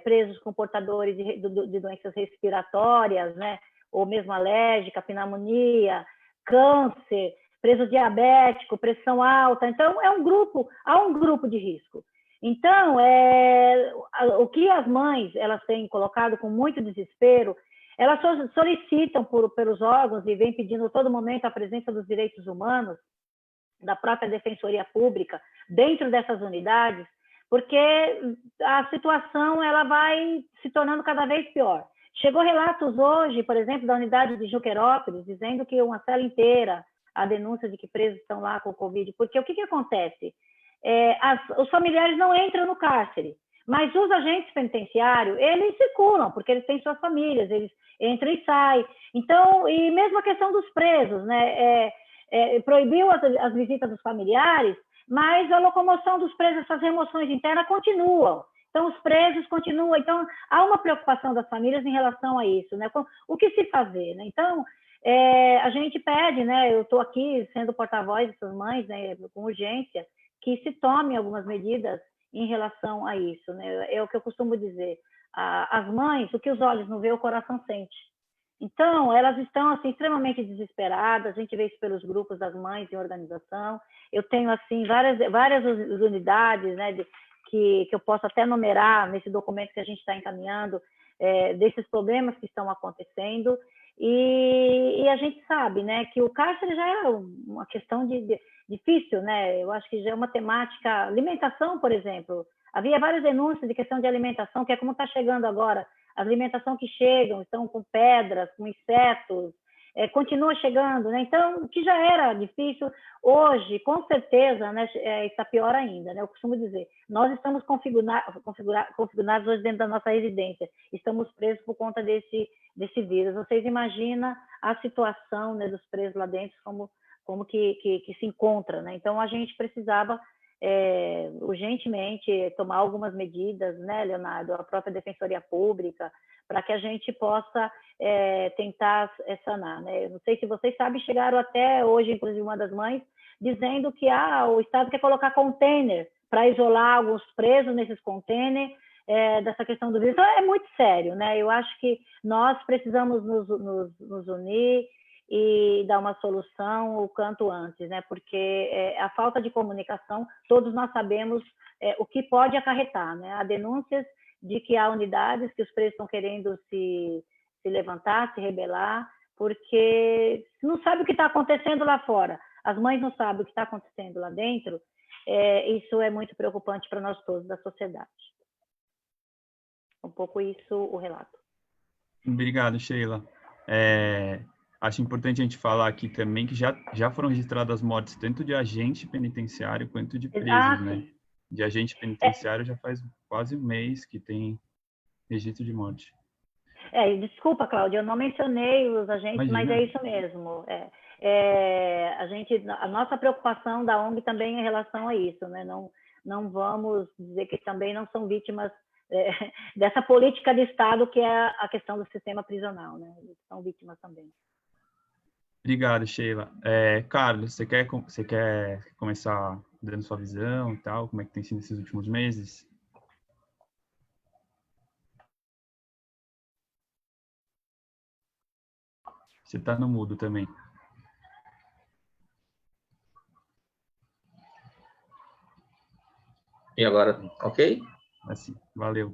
presos com portadores de doenças respiratórias, né? Ou mesmo alérgica, pneumonia, câncer, preso diabético, pressão alta. Então, há um grupo de risco. Então, o que as mães elas têm colocado com muito desespero, elas solicitam pelos órgãos e vêm pedindo a todo momento a presença dos direitos humanos, da própria Defensoria Pública, dentro dessas unidades, porque a situação ela vai se tornando cada vez pior. Chegou relatos hoje, por exemplo, da unidade de Juquerópolis, dizendo que uma cela inteira, a denúncia de que presos estão lá com o Covid, porque o que acontece? Os familiares não entram no cárcere, mas os agentes penitenciários, eles circulam, porque eles têm suas famílias, eles entram e saem. Então, e mesmo a questão dos presos, né? Proibiu as visitas dos familiares, mas a locomoção dos presos, essas remoções internas continuam. Então, os presos continuam. Então, há uma preocupação das famílias em relação a isso, né? O que se fazer, né? Então, a gente pede, né? Eu estou aqui sendo porta-voz dessas mães, né? Com urgência, que se tomem algumas medidas em relação a isso, né? É o que eu costumo dizer. As mães, o que os olhos não vê, o coração sente. Então, elas estão assim, extremamente desesperadas, a gente vê isso pelos grupos das mães em organização. Eu tenho assim, várias unidades, né, que eu posso até numerar nesse documento que a gente está encaminhando, desses problemas que estão acontecendo. E a gente sabe, né, que o cárcere já é uma questão difícil, né? Eu acho que já é uma temática, alimentação, por exemplo. Havia várias denúncias de questão de alimentação, que é como está chegando agora. A alimentação que chegam estão com pedras, com insetos, continua chegando, né? Então, o que já era difícil, hoje, com certeza, né, está pior ainda, né? Eu costumo dizer, nós estamos configurados hoje dentro da nossa residência, estamos presos por conta desse vírus. Vocês imaginam a situação, né, dos presos lá dentro, como que se encontra, né? Então, a gente precisava urgentemente tomar algumas medidas, né, Leonardo, a própria Defensoria Pública, para que a gente possa tentar sanar, né? Eu não sei se vocês sabem, chegaram até hoje, inclusive uma das mães, dizendo que o Estado quer colocar container para isolar alguns presos nesses containers, dessa questão do vírus. Então, é muito sério, né? Eu acho que nós precisamos nos unir e dar uma solução o quanto antes, né? Porque a falta de comunicação, todos nós sabemos o que pode acarretar, né? Há denúncias de que há unidades que os presos estão querendo se levantar, se rebelar, porque não sabe o que está acontecendo lá fora. As mães não sabem o que está acontecendo lá dentro. Isso é muito preocupante para nós todos da sociedade. Um pouco isso o relato. Obrigado, Sheila. Acho importante a gente falar aqui também que já foram registradas mortes tanto de agente penitenciário quanto de presos, né? De agente penitenciário já faz quase um mês que tem registro de morte. Desculpa, Cláudia, eu não mencionei os agentes, Imagina. mas é isso mesmo. A nossa preocupação da ONG também é em relação a isso, né? Não vamos dizer que também não são vítimas dessa política de Estado que é a questão do sistema prisional, né? Eles são vítimas também. Obrigado, Sheila. Carlos, você quer começar dando sua visão e tal? Como é que tem sido esses últimos meses? Você está no mudo também. E agora, ok? Assim, valeu.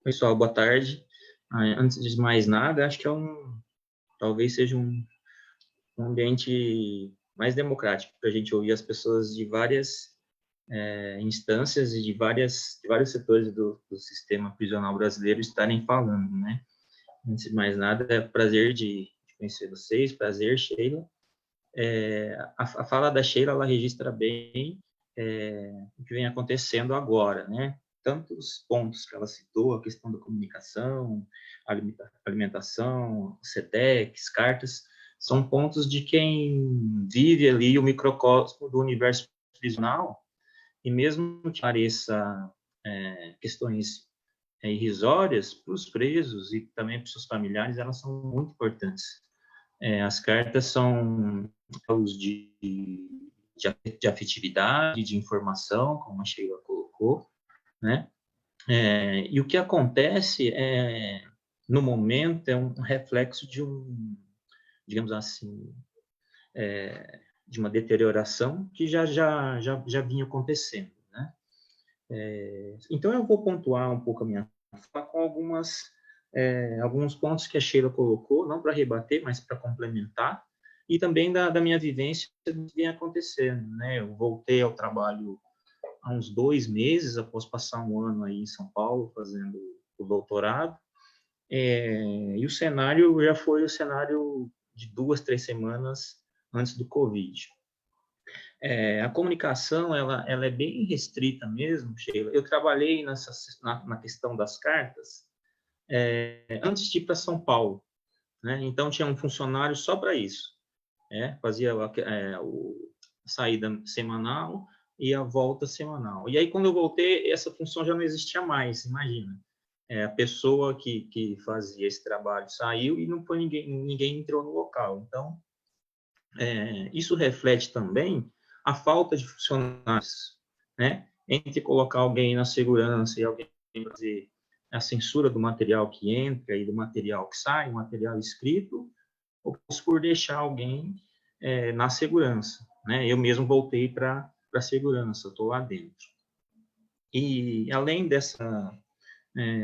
Pessoal, boa tarde. Antes de mais nada, acho que talvez seja um ambiente mais democrático para a gente ouvir as pessoas de várias instâncias e de vários setores do sistema prisional brasileiro estarem falando, né? Antes de mais nada, é um prazer de conhecer vocês, prazer, Sheila. A fala da Sheila, ela registra bem o que vem acontecendo agora, né? Tantos pontos que ela citou, a questão da comunicação, alimentação, SEDEX, cartas, são pontos de quem vive ali o microcosmo do universo prisional, e mesmo que pareça questões irrisórias para os presos e também para os seus familiares, elas são muito importantes. As cartas são os de afetividade, de informação, como a Sheila colocou, né? E o que acontece no momento é um reflexo de digamos assim, de uma deterioração que já vinha acontecendo, né? Então eu vou pontuar um pouco a minha fala com alguns pontos que a Sheila colocou, não para rebater, mas para complementar, e também da minha vivência do que vem acontecendo, né? Eu voltei ao trabalho há uns 2 meses, após passar um ano aí em São Paulo fazendo o doutorado, e o cenário já foi o cenário de 2, 3 semanas antes do Covid. A comunicação, ela é bem restrita mesmo, Sheila. Eu trabalhei na questão das cartas antes de ir para São Paulo, né? Então, tinha um funcionário só para isso. Fazia a saída semanal e a volta semanal. E aí, quando eu voltei, essa função já não existia mais, imagina. A pessoa que fazia esse trabalho saiu e não foi ninguém entrou no local. Então, isso reflete também a falta de funcionários, né? Entre colocar alguém na segurança e alguém fazer a censura do material que entra e do material que sai, o material escrito, ou por deixar alguém na segurança, né? Eu mesmo voltei para a segurança, estou lá dentro. E além dessa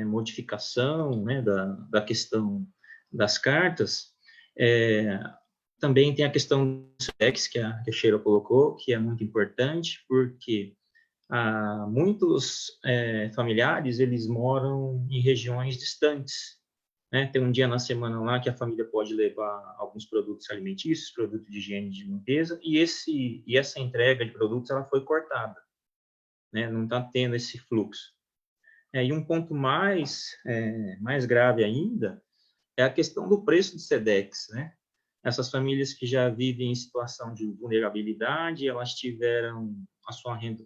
modificação, né, da questão das cartas, também tem a questão do SEDEX, que a Sheila colocou, que é muito importante, porque muitos familiares, eles moram em regiões distantes, né? Tem um dia na semana lá que a família pode levar alguns produtos alimentícios, produtos de higiene e de limpeza, e essa entrega de produtos, ela foi cortada, né? Não está tendo esse fluxo. E um ponto mais grave ainda é a questão do preço do SEDEX, né? Essas famílias que já vivem em situação de vulnerabilidade, elas tiveram a sua renda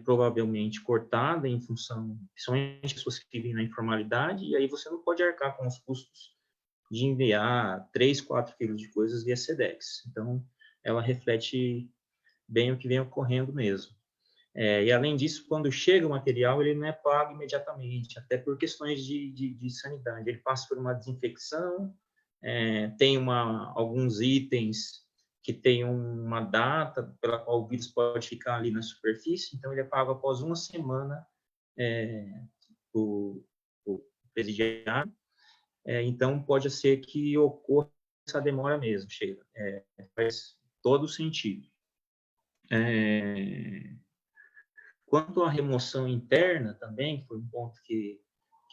provavelmente cortada em função, principalmente pessoas que vivem na informalidade, e aí você não pode arcar com os custos de enviar 3, 4 quilos de coisas via SEDEX. Então, ela reflete bem o que vem ocorrendo mesmo. E além disso, quando chega o material, ele não é pago imediatamente, até por questões de sanidade. Ele passa por uma desinfecção, tem alguns itens que tem uma data pela qual o vírus pode ficar ali na superfície, então ele é pago após uma semana do presidiário. Então pode ser que ocorra essa demora mesmo, Sheila. Faz todo sentido. Quanto à remoção interna também, foi um ponto que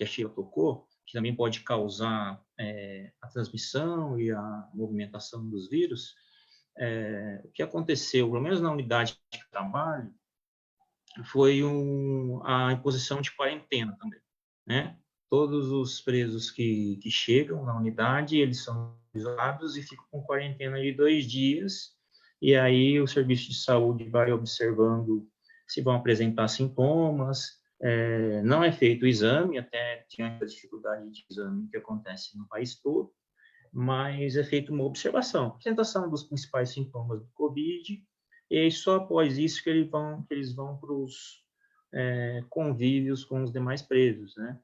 a Sheila tocou, que também pode causar a transmissão e a movimentação dos vírus. O que aconteceu, pelo menos na unidade de trabalho, foi a imposição de quarentena também, né? Todos os presos que chegam na unidade, eles são isolados e ficam com quarentena de 2 dias, e aí o serviço de saúde vai observando se vão apresentar sintomas. Não é feito o exame, até diante da dificuldade de exame que acontece no país todo, mas é feita uma observação, apresentação dos principais sintomas do COVID, e aí só após isso que eles vão para os convívios com os demais presos, né?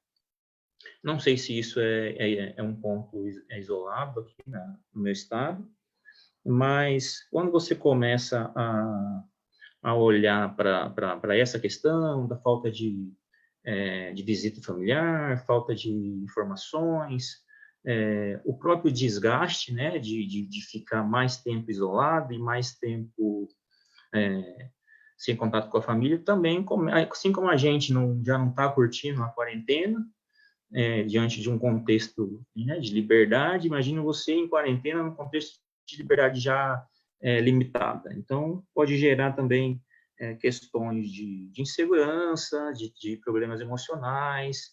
Não sei se isso é um ponto isolado aqui no meu estado, mas quando você começa a olhar para essa questão da falta de visita familiar, falta de informações, o próprio desgaste, né, de ficar mais tempo isolado e mais tempo sem contato com a família, também, assim como a gente já não está curtindo a quarentena, diante de um contexto, né, de liberdade, imagina você em quarentena num contexto de liberdade já limitada. Então, pode gerar também questões de insegurança, de problemas emocionais,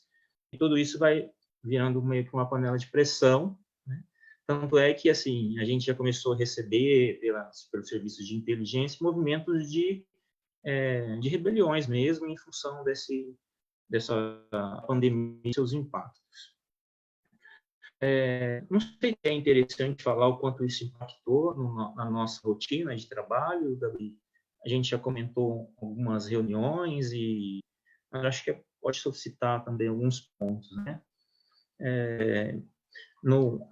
e tudo isso vai virando meio que uma panela de pressão, né? Tanto é que, assim, a gente já começou a receber, pelos serviços de inteligência, movimentos de rebeliões mesmo, em função dessa pandemia e seus impactos. Não sei se é interessante falar o quanto isso impactou na nossa rotina de trabalho, Gabi. A gente já comentou algumas reuniões e acho que pode solicitar também alguns pontos, né?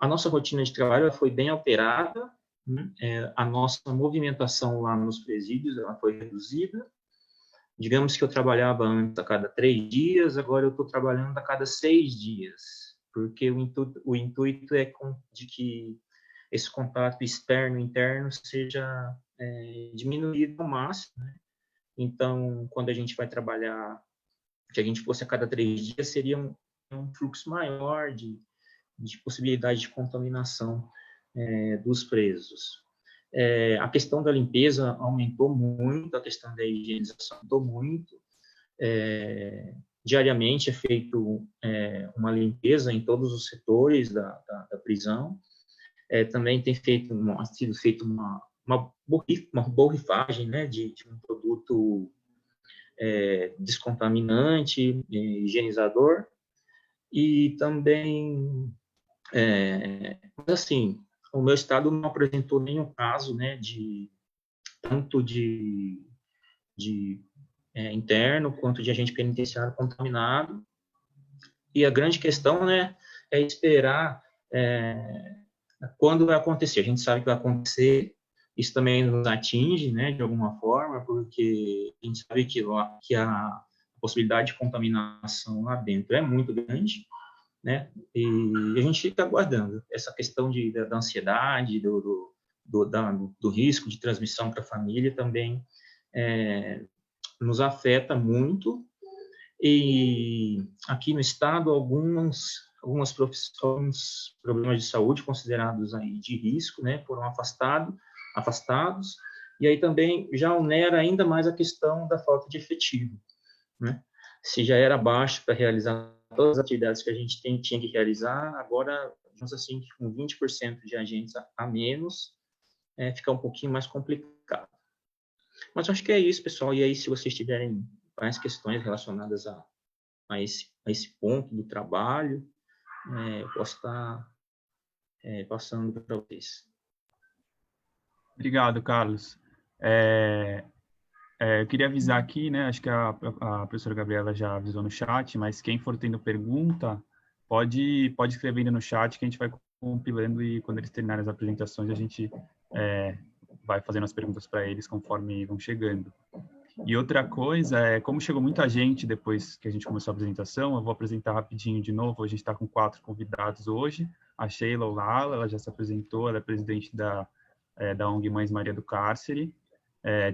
A nossa rotina de trabalho foi bem alterada, né? A nossa movimentação lá nos presídios ela foi reduzida. Digamos que eu trabalhava antes a cada 3 dias, agora eu estou trabalhando a cada 6 dias, porque o intuito é de que esse contato externo e interno seja diminuído ao máximo, né? Então, quando a gente vai trabalhar, que a gente fosse a cada 3 dias, seria um fluxo maior de possibilidade de contaminação dos presos. A questão da limpeza aumentou muito, a questão da higienização aumentou muito. Diariamente é feito uma limpeza em todos os setores da prisão. Também tem sido feita uma borrifagem, né, de um produto descontaminante, higienizador, e também, assim, o meu estado não apresentou nenhum caso, né, tanto de interno quanto de agente penitenciário contaminado. E a grande questão, né, é esperar quando vai acontecer. A gente sabe que vai acontecer, isso também nos atinge, né, de alguma forma, porque a gente sabe que a possibilidade de contaminação lá dentro é muito grande, né, e a gente fica aguardando essa questão da ansiedade, do risco de transmissão para a família também nos afeta muito. E aqui no estado, alguns problemas de saúde considerados aí de risco, né, foram afastados, e aí também já onera ainda mais a questão da falta de efetivo, né? Se já era baixo para realizar todas as atividades que a gente tinha que realizar, agora, digamos assim, com 20% de agentes a menos, fica um pouquinho mais complicado. Mas eu acho que é isso, pessoal, e aí se vocês tiverem mais questões relacionadas a esse ponto do trabalho, eu posso estar passando para vocês. Obrigado, Carlos. Eu queria avisar aqui, né, acho que a professora Gabriela já avisou no chat, mas quem for tendo pergunta, pode escrever no chat que a gente vai compilando e quando eles terminarem as apresentações, a gente vai fazendo as perguntas para eles conforme vão chegando. E outra coisa como chegou muita gente depois que a gente começou a apresentação, eu vou apresentar rapidinho de novo. A gente está com 4 convidados hoje. A Sheila Olala, ela já se apresentou, ela é presidente da ONG Mães Maria do Cárcere,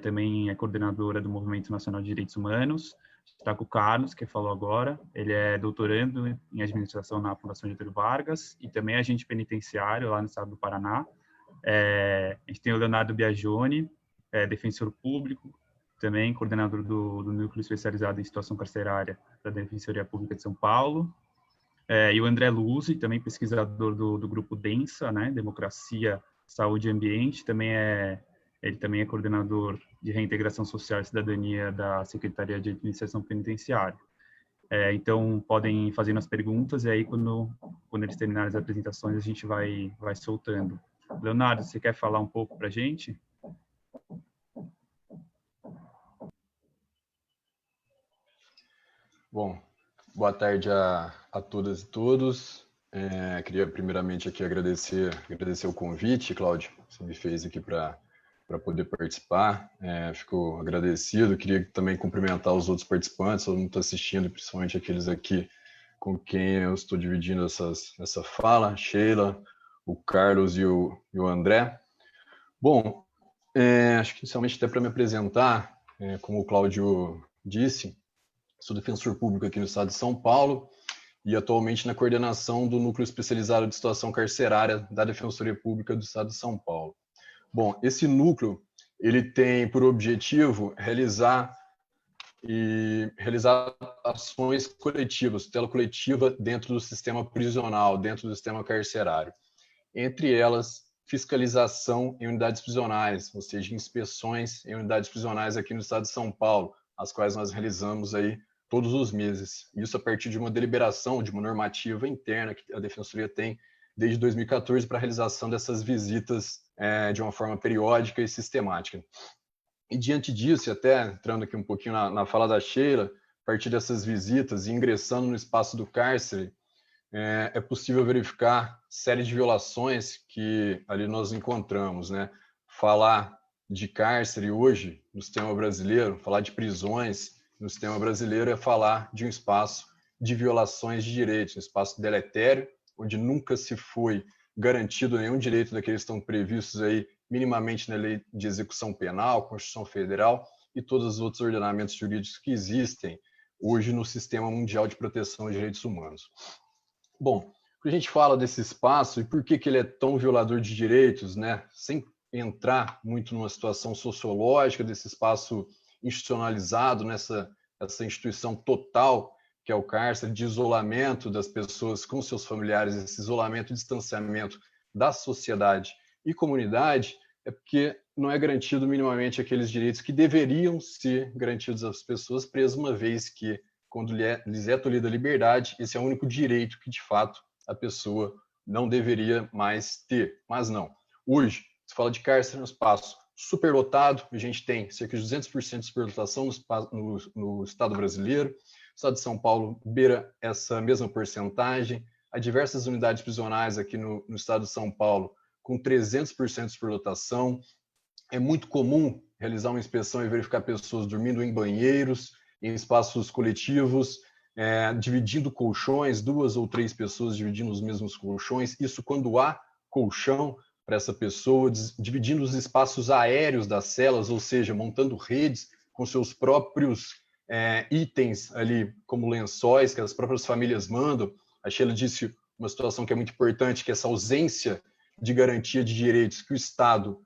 também é coordenadora do Movimento Nacional de Direitos Humanos. Está com o Carlos, que falou agora, ele é doutorando em administração na Fundação Getúlio Vargas e também é agente penitenciário lá no estado do Paraná. A gente tem o Leonardo Biagioni, defensor público, também coordenador do Núcleo Especializado em Situação Carcerária da Defensoria Pública de São Paulo, e o André Luzzi, também pesquisador do grupo DENSA, né, Democracia, Saúde e Ambiente, ele também é coordenador de Reintegração Social e Cidadania da Secretaria de Administração Penitenciária. Então, podem fazer as perguntas, e aí, quando eles terminarem as apresentações, a gente vai soltando. Leonardo, você quer falar um pouco para a gente? Bom, boa tarde a todas e todos. Queria primeiramente aqui agradecer o convite, Cláudio, que você me fez aqui para poder participar. Fico agradecido. Queria também cumprimentar os outros participantes, todo mundo está assistindo, principalmente aqueles aqui com quem eu estou dividindo essa fala, Sheila, o Carlos e o André. Bom, acho que inicialmente até para me apresentar, como o Cláudio disse, sou defensor público aqui no estado de São Paulo e atualmente na coordenação do Núcleo Especializado de Situação Carcerária da Defensoria Pública do estado de São Paulo. Bom, esse núcleo, ele tem por objetivo realizar ações coletivas, tutela coletiva dentro do sistema prisional, dentro do sistema carcerário. Entre elas, fiscalização em unidades prisionais, ou seja, inspeções em unidades prisionais aqui no estado de São Paulo, as quais nós realizamos aí todos os meses. Isso a partir de uma deliberação, de uma normativa interna que a Defensoria tem desde 2014 para a realização dessas visitas de uma forma periódica e sistemática. E diante disso, e até entrando aqui um pouquinho na fala da Sheila, a partir dessas visitas e ingressando no espaço do cárcere, é possível verificar série de violações que ali nós encontramos, né? Falar de cárcere hoje no sistema brasileiro, falar de prisões no sistema brasileiro é falar de um espaço de violações de direitos, um espaço deletério, onde nunca se foi garantido nenhum direito daqueles que estão previstos aí minimamente na Lei de Execução Penal, Constituição Federal e todos os outros ordenamentos jurídicos que existem hoje no Sistema Mundial de Proteção aos Direitos Humanos. Bom, quando a gente fala desse espaço e por que ele é tão violador de direitos, né, sem entrar muito numa situação sociológica desse espaço institucionalizado, essa instituição total que é o cárcere, de isolamento das pessoas com seus familiares, esse isolamento e distanciamento da sociedade e comunidade, é porque não é garantido minimamente aqueles direitos que deveriam ser garantidos às pessoas presas, uma vez que, quando lhes é tolhida a liberdade, esse é o único direito que, de fato, a pessoa não deveria mais ter. Mas não. Hoje, se fala de cárcere no espaço superlotado, a gente tem cerca de 200% de superlotação no Estado brasileiro. O Estado de São Paulo beira essa mesma porcentagem. Há diversas unidades prisionais aqui no Estado de São Paulo com 300% de superlotação. É muito comum realizar uma inspeção e verificar pessoas dormindo em banheiros, em espaços coletivos, dividindo colchões, 2 ou 3 pessoas dividindo os mesmos colchões. Isso quando há colchão para essa pessoa, dividindo os espaços aéreos das celas, ou seja, montando redes com seus próprios itens ali, como lençóis, que as próprias famílias mandam. A Sheila disse uma situação que é muito importante, que é essa ausência de garantia de direitos que o Estado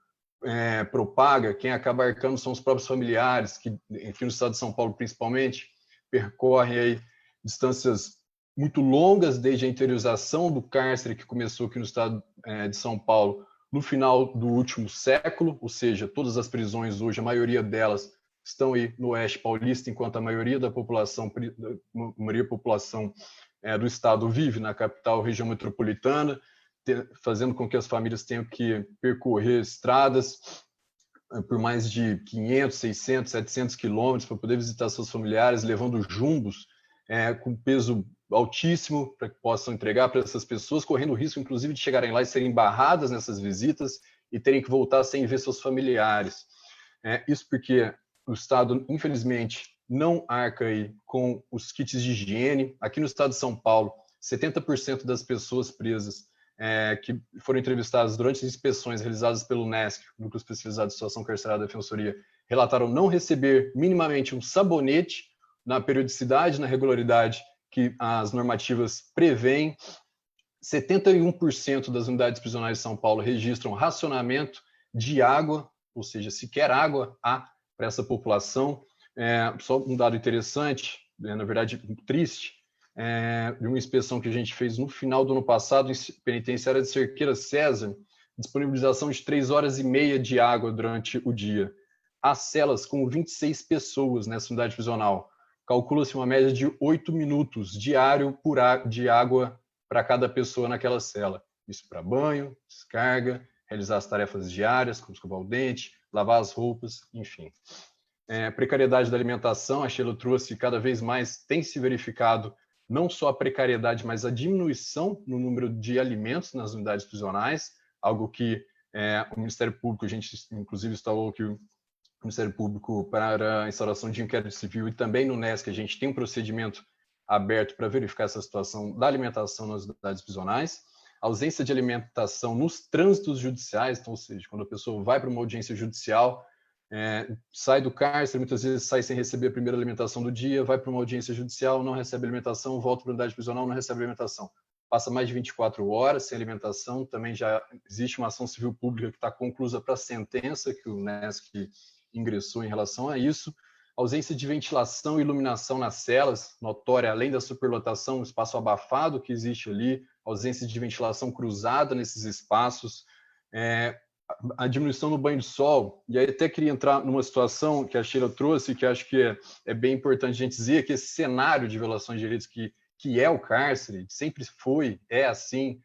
propaga. Quem acaba arcando são os próprios familiares, que aqui no Estado de São Paulo, principalmente, percorrem aí distâncias muito longas desde a interiorização do cárcere, que começou aqui no Estado de São Paulo no final do último século, ou seja, todas as prisões hoje, a maioria delas estão aí no Oeste Paulista, enquanto a maioria da população do Estado vive na capital, região metropolitana, fazendo com que as famílias tenham que percorrer estradas por mais de 500, 600, 700 quilômetros para poder visitar seus familiares, levando jumbos com peso altíssimo para que possam entregar para essas pessoas, correndo o risco, inclusive, de chegarem lá e serem barradas nessas visitas e terem que voltar sem ver seus familiares. Isso porque o Estado, infelizmente, não arca aí com os kits de higiene. Aqui no Estado de São Paulo, 70% das pessoas presas que foram entrevistadas durante as inspeções realizadas pelo NESC, Núcleo Especializado de Situação Carcerária da Defensoria, relataram não receber minimamente um sabonete na periodicidade, na regularidade que as normativas prevêem. 71% das unidades prisionais de São Paulo registram racionamento de água, ou seja, sequer água há para essa população. Só um dado interessante, na verdade triste, de uma inspeção que a gente fez no final do ano passado em penitenciária de Cerqueira César, disponibilização de 3 horas e meia de água durante o dia. Há celas com 26 pessoas nessa unidade prisional. Calcula-se uma média de 8 minutos diário de água para cada pessoa naquela cela. Isso para banho, descarga, realizar as tarefas diárias, como escovar o dente, lavar as roupas, enfim. Precariedade da alimentação, a Sheila trouxe, cada vez mais tem se verificado não só a precariedade, mas a diminuição no número de alimentos nas unidades prisionais, algo que o Ministério Público, a gente inclusive instalou aqui o Ministério Público para a instauração de inquérito civil, e também no NESC a gente tem um procedimento aberto para verificar essa situação da alimentação nas unidades prisionais. A ausência de alimentação nos trânsitos judiciais, então, ou seja, quando a pessoa vai para uma audiência judicial, sai do cárcere, muitas vezes sai sem receber a primeira alimentação do dia, vai para uma audiência judicial, não recebe alimentação, volta para a unidade prisional, não recebe alimentação. Passa mais de 24 horas sem alimentação. Também já existe uma ação civil pública que está conclusa para a sentença que o NESC ingressou em relação a isso. Ausência de ventilação e iluminação nas celas, notória, além da superlotação, o espaço abafado que existe ali, ausência de ventilação cruzada nesses espaços, a diminuição no banho de sol. E aí até queria entrar numa situação que a Sheila trouxe, que acho que é bem importante a gente dizer, que esse cenário de violações de direitos que é o cárcere, sempre foi, é assim,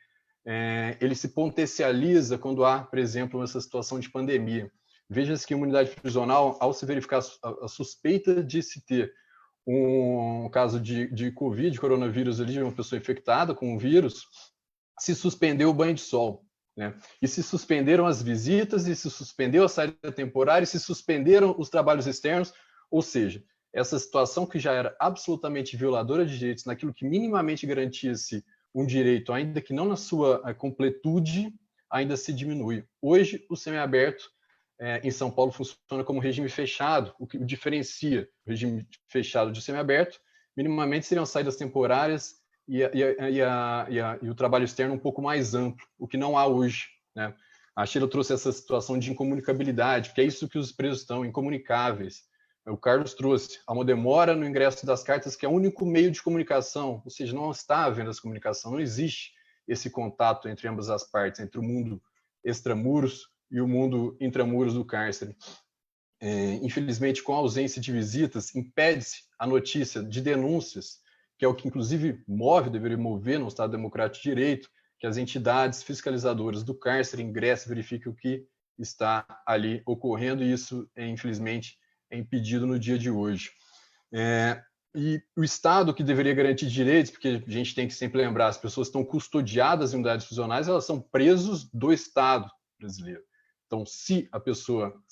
ele se potencializa quando há, por exemplo, essa situação de pandemia. Veja-se que em uma unidade prisional, ao se verificar a suspeita de se ter um caso de Covid, coronavírus ali, de uma pessoa infectada com o vírus, se suspendeu o banho de sol, né? E se suspenderam as visitas, e se suspendeu a saída temporária, e se suspenderam os trabalhos externos, ou seja, essa situação que já era absolutamente violadora de direitos, naquilo que minimamente garantia-se um direito, ainda que não na sua completude, ainda se diminui. Hoje, o semiaberto em São Paulo funciona como regime fechado, o que diferencia o regime fechado de semiaberto. Minimamente seriam saídas temporárias e o trabalho externo um pouco mais amplo, o que não há hoje, né? A Sheila trouxe essa situação de incomunicabilidade, que é isso que os presos estão, incomunicáveis. O Carlos trouxe uma demora no ingresso das cartas, que é o único meio de comunicação, ou seja, não está havendo essa comunicação, não existe esse contato entre ambas as partes, entre o mundo extramuros e o mundo intramuros do cárcere. Infelizmente, com a ausência de visitas, impede-se a notícia de denúncias, que é o que inclusive deveria mover no Estado Democrático de Direito, que as entidades fiscalizadoras do cárcere ingressem, verifiquem o que está ali ocorrendo, e isso, infelizmente, é impedido no dia de hoje. E o Estado, que deveria garantir direitos, porque a gente tem que sempre lembrar, as pessoas estão custodiadas em unidades prisionais, elas são presos do Estado brasileiro. Então, se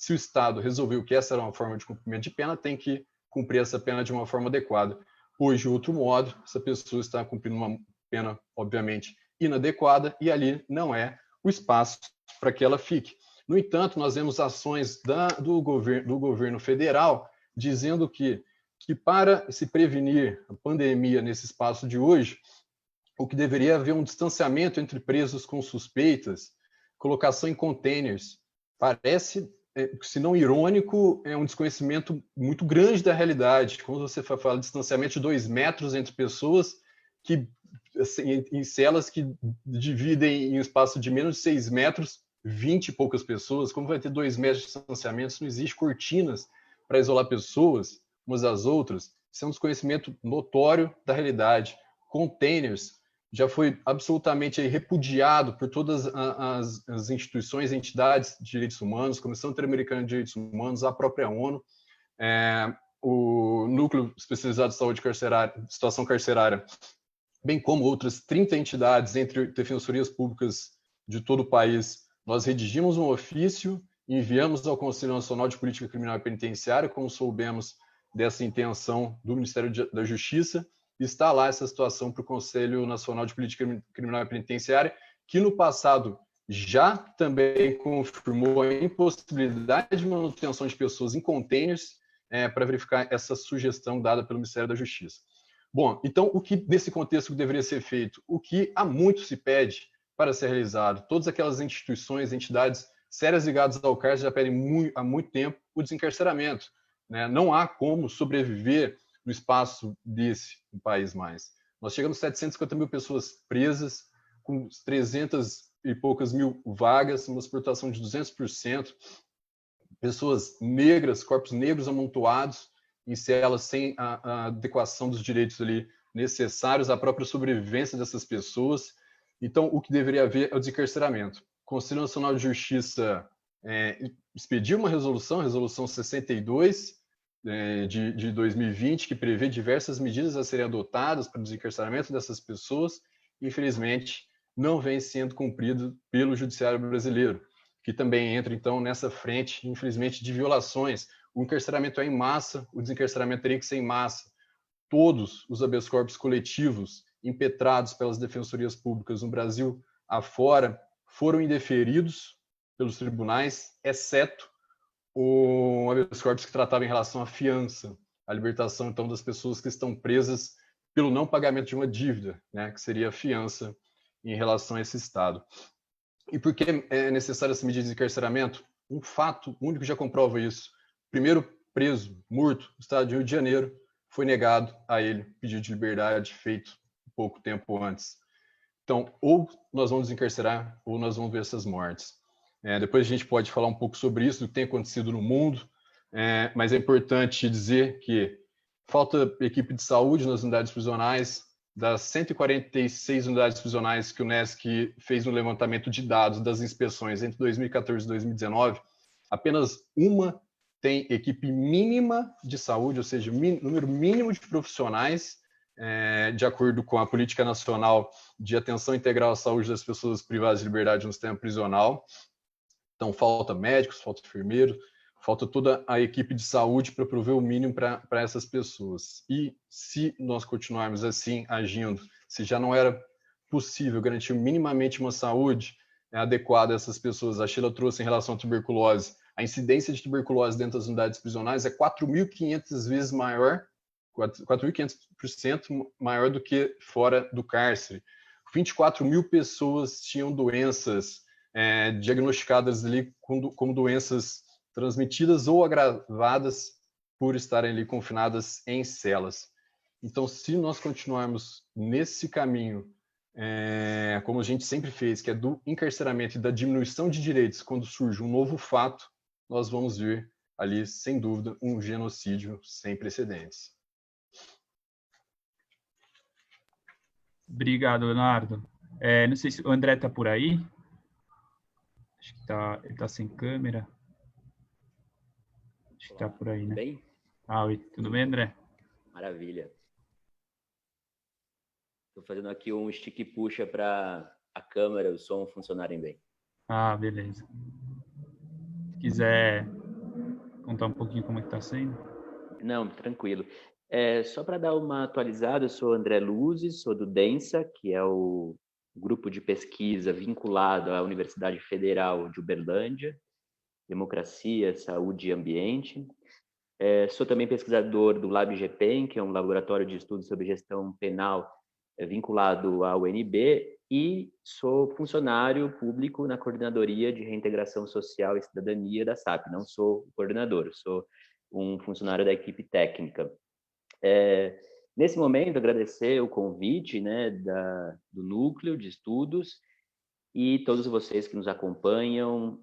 o Estado resolveu que essa era uma forma de cumprimento de pena, tem que cumprir essa pena de uma forma adequada. Hoje, de outro modo, essa pessoa está cumprindo uma pena, obviamente, inadequada, e ali não é o espaço para que ela fique. No entanto, nós vemos ações do governo federal dizendo que para se prevenir a pandemia nesse espaço de hoje, o que deveria haver um distanciamento entre presos com suspeitas, colocação em containers. Parece, se não irônico, é um desconhecimento muito grande da realidade. Quando você fala de distanciamento de 2 metros entre pessoas que, assim, em celas que dividem em um espaço de menos de 6 metros, 20 e poucas pessoas, como vai ter 2 metros de distanciamento? Não existe cortinas para isolar pessoas umas das outras. Isso é um desconhecimento notório da realidade. Containers já foi absolutamente repudiado por todas as instituições e entidades de direitos humanos, Comissão Interamericana de Direitos Humanos, a própria ONU, o Núcleo Especializado de Saúde Carcerária, Situação Carcerária, bem como outras 30 entidades, entre defensorias públicas de todo o país. Nós redigimos um ofício, enviamos ao Conselho Nacional de Política Criminal e Penitenciária, como soubemos dessa intenção do Ministério da Justiça. Está lá essa situação para o Conselho Nacional de Política Criminal e Penitenciária, que no passado já também confirmou a impossibilidade de manutenção de pessoas em containers para verificar essa sugestão dada pelo Ministério da Justiça. Bom, então, o que nesse contexto deveria ser feito? O que há muito se pede para ser realizado? Todas aquelas instituições, entidades sérias ligadas ao cárcere já pedem há muito tempo o desencarceramento, né? Não há como sobreviver no espaço desse um país mais. Nós chegamos a 750 mil pessoas presas, com 300 e poucas mil vagas, uma exportação de 200%, pessoas negras, corpos negros amontoados em celas sem a adequação dos direitos ali necessários à própria sobrevivência dessas pessoas. Então, o que deveria haver é o desencarceramento. O Conselho Nacional de Justiça expediu uma resolução, a Resolução 62, de 2020, que prevê diversas medidas a serem adotadas para o desencarceramento dessas pessoas, e, infelizmente, não vem sendo cumprido pelo Judiciário brasileiro, que também entra, então, nessa frente, infelizmente, de violações. O encarceramento é em massa, o desencarceramento teria que ser em massa. Todos os habeas corpus coletivos impetrados pelas defensorias públicas no Brasil afora foram indeferidos pelos tribunais, exceto o habeas corpus que tratava em relação à fiança, a libertação, então, das pessoas que estão presas pelo não pagamento de uma dívida, né, que seria a fiança em relação a esse Estado. E por que é necessária essa medida de encarceramento? Um fato único já comprova isso. O primeiro preso, morto, no estado de Rio de Janeiro, foi negado a ele pedido de liberdade feito pouco tempo antes. Então, ou nós vamos desencarcerar, ou nós vamos ver essas mortes. Depois a gente pode falar um pouco sobre isso, do que tem acontecido no mundo, mas é importante dizer que falta equipe de saúde nas unidades prisionais. Das 146 unidades prisionais que o UNESC fez no levantamento de dados das inspeções entre 2014 e 2019, apenas uma tem equipe mínima de saúde, ou seja, número mínimo de profissionais, de acordo com a Política Nacional de Atenção Integral à Saúde das Pessoas Privadas de Liberdade no Sistema Prisional. Então, falta médicos, falta enfermeiros, falta toda a equipe de saúde para prover o mínimo para essas pessoas. E se nós continuarmos assim, agindo, se já não era possível garantir minimamente uma saúde adequada a essas pessoas, a Sheila trouxe em relação à tuberculose, a incidência de tuberculose dentro das unidades prisionais é 4.500 vezes maior, 4.500% maior do que fora do cárcere. 24 mil pessoas tinham doenças diagnosticadas ali como doenças transmitidas ou agravadas por estarem ali confinadas em celas. Então, se nós continuarmos nesse caminho, como a gente sempre fez, que é do encarceramento e da diminuição de direitos, quando surge um novo fato, nós vamos ver ali, sem dúvida, um genocídio sem precedentes. Obrigado, Leonardo. Não sei se o André está por aí. Acho que ele está sem câmera. Acho que está por aí, né? Bem? Oi, tudo bem, André? Maravilha. Estou fazendo aqui um stick puxa para a câmera e o som funcionarem bem. Beleza. Se quiser contar um pouquinho como é que está sendo? Não, tranquilo. Só para dar uma atualizada, eu sou André Luzes, sou do DENSA, que é o grupo de pesquisa vinculado à Universidade Federal de Uberlândia, Democracia, Saúde e Ambiente. Sou também pesquisador do LabGPEN, que é um laboratório de estudos sobre gestão penal vinculado à UNB, e sou funcionário público na Coordenadoria de Reintegração Social e Cidadania da SAP. Não sou coordenador, sou um funcionário da equipe técnica. Nesse momento, agradecer o convite, né, do Núcleo de Estudos e todos vocês que nos acompanham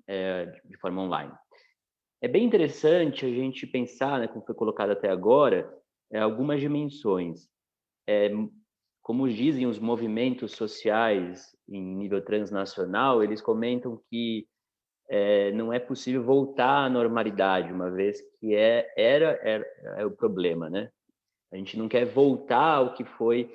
de forma online. É bem interessante a gente pensar, né, como foi colocado até agora, algumas dimensões. Como dizem os movimentos sociais em nível transnacional, eles comentam que não é possível voltar à normalidade, uma vez que era o problema, né? A gente não quer voltar ao que foi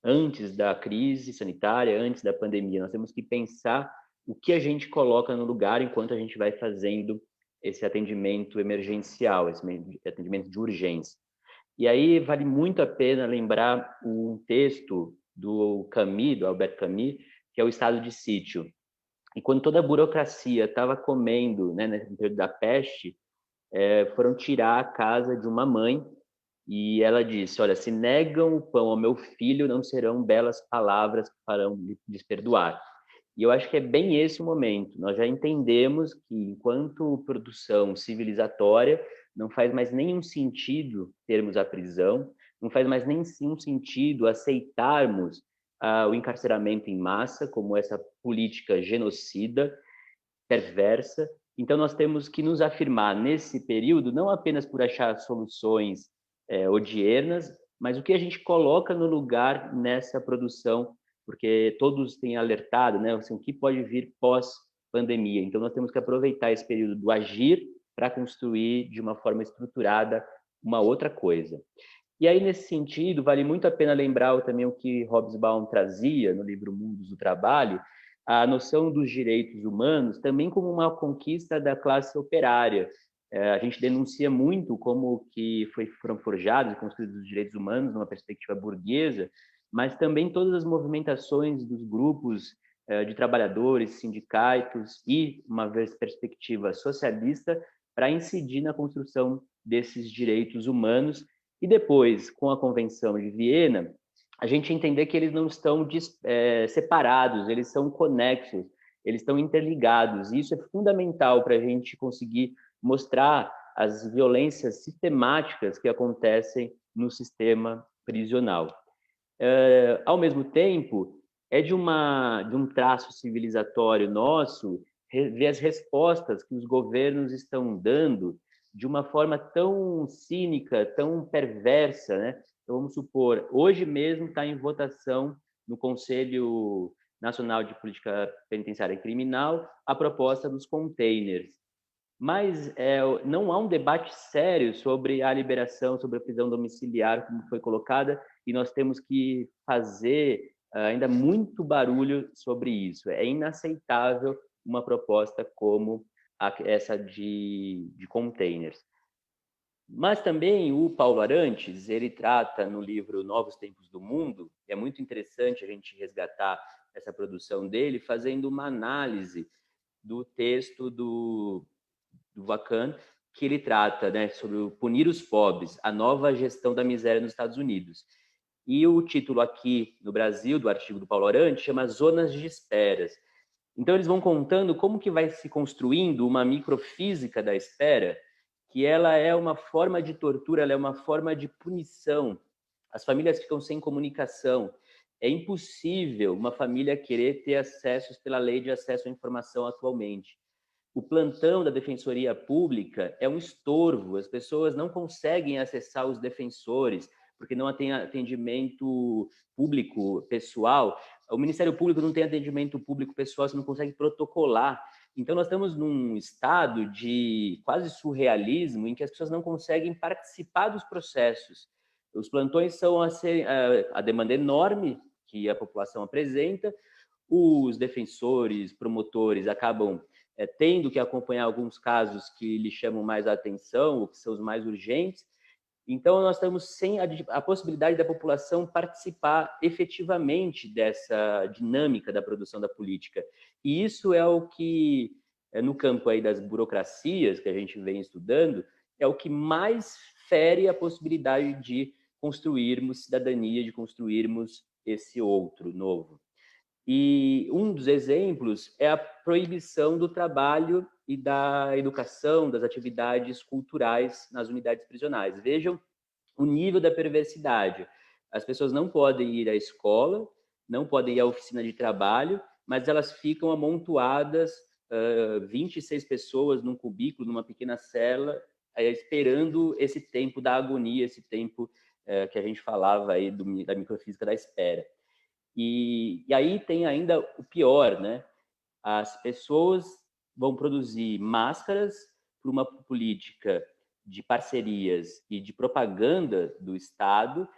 antes da crise sanitária, antes da pandemia. Nós temos que pensar o que a gente coloca no lugar enquanto a gente vai fazendo esse atendimento emergencial, esse atendimento de urgência. E aí vale muito a pena lembrar um texto do Camus, do Albert Camus, que é o Estado de Sítio. E quando toda a burocracia estava comendo, né, no período da peste, foram tirar a casa de uma mãe e ela disse: olha, se negam o pão ao meu filho, não serão belas palavras que farão lhes perdoar. E eu acho que é bem esse o momento. Nós já entendemos que, enquanto produção civilizatória, não faz mais nenhum sentido termos a prisão, não faz mais nenhum sentido aceitarmos o encarceramento em massa como essa política genocida, perversa. Então, nós temos que nos afirmar nesse período, não apenas por achar soluções odiernas, mas o que a gente coloca no lugar nessa produção, porque todos têm alertado, né, assim, o que pode vir pós-pandemia. Então, nós temos que aproveitar esse período do agir para construir de uma forma estruturada uma outra coisa. E aí, nesse sentido, vale muito a pena lembrar também o que Hobsbawm trazia no livro Mundos do Trabalho, a noção dos direitos humanos também como uma conquista da classe operária. A gente denuncia muito como que foram forjados e construídos os direitos humanos numa perspectiva burguesa, mas também todas as movimentações dos grupos de trabalhadores, sindicatos e uma perspectiva socialista para incidir na construção desses direitos humanos. E depois, com a Convenção de Viena, a gente entender que eles não estão separados, eles são conexos, eles estão interligados. E isso é fundamental para a gente conseguir mostrar as violências sistemáticas que acontecem no sistema prisional. Ao mesmo tempo, é de um traço civilizatório nosso ver as respostas que os governos estão dando de uma forma tão cínica, tão perversa, né? Então, vamos supor, hoje mesmo está em votação no Conselho Nacional de Política Penitenciária e Criminal a proposta dos containers. mas não há um debate sério sobre a liberação, sobre a prisão domiciliar, como foi colocada, e nós temos que fazer ainda muito barulho sobre isso. É inaceitável uma proposta como essa de containers. Mas também o Paulo Arantes, ele trata no livro Novos Tempos do Mundo, e é muito interessante a gente resgatar essa produção dele, fazendo uma análise do texto do Vacan, que ele trata, né, sobre o punir os pobres, a nova gestão da miséria nos Estados Unidos. E o título aqui no Brasil, do artigo do Paulo Arantes, chama Zonas de Esperas. Então, eles vão contando como que vai se construindo uma microfísica da espera, que ela é uma forma de tortura, ela é uma forma de punição. As famílias ficam sem comunicação. É impossível uma família querer ter acessos pela lei de acesso à informação atualmente. O plantão da Defensoria Pública é um estorvo, as pessoas não conseguem acessar os defensores, porque não tem atendimento público pessoal. O Ministério Público não tem atendimento público pessoal, você não consegue protocolar. Então, nós estamos num estado de quase surrealismo em que as pessoas não conseguem participar dos processos. Os plantões são a demanda enorme que a população apresenta, os defensores, promotores acabam tendo que acompanhar alguns casos que lhe chamam mais a atenção, ou que são os mais urgentes. Então, nós estamos sem a possibilidade da população participar efetivamente dessa dinâmica da produção da política. E isso é o que, no campo aí das burocracias que a gente vem estudando, é o que mais fere a possibilidade de construirmos cidadania, de construirmos esse outro novo. E um dos exemplos é a proibição do trabalho e da educação, das atividades culturais nas unidades prisionais. Vejam o nível da perversidade. As pessoas não podem ir à escola, não podem ir à oficina de trabalho, mas elas ficam amontoadas, 26 pessoas num cubículo, numa pequena cela, esperando esse tempo da agonia, esse tempo que a gente falava aí da microfísica da espera. E aí tem ainda o pior, né? As pessoas vão produzir máscaras para uma política de parcerias e de propaganda do Estado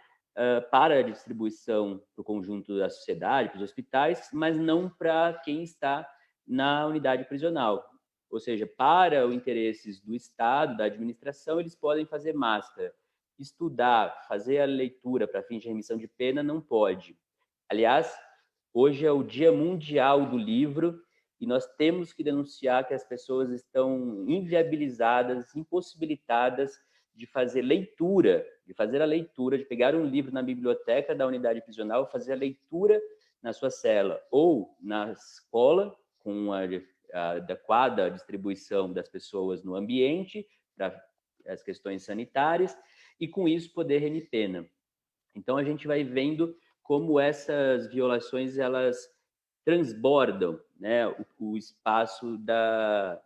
para a distribuição para o conjunto da sociedade, para os hospitais, mas não para quem está na unidade prisional. Ou seja, para os interesses do Estado, da administração, eles podem fazer máscara. Estudar, fazer a leitura para fins de remissão de pena, não pode. Aliás, hoje é o Dia Mundial do Livro e nós temos que denunciar que as pessoas estão inviabilizadas, impossibilitadas de fazer leitura, de fazer a leitura, de pegar um livro na biblioteca da unidade prisional, fazer a leitura na sua cela ou na escola, com a adequada distribuição das pessoas no ambiente, para as questões sanitárias, e com isso poder remir pena. Então, a gente vai vendo como essas violações elas transbordam, né, o espaço da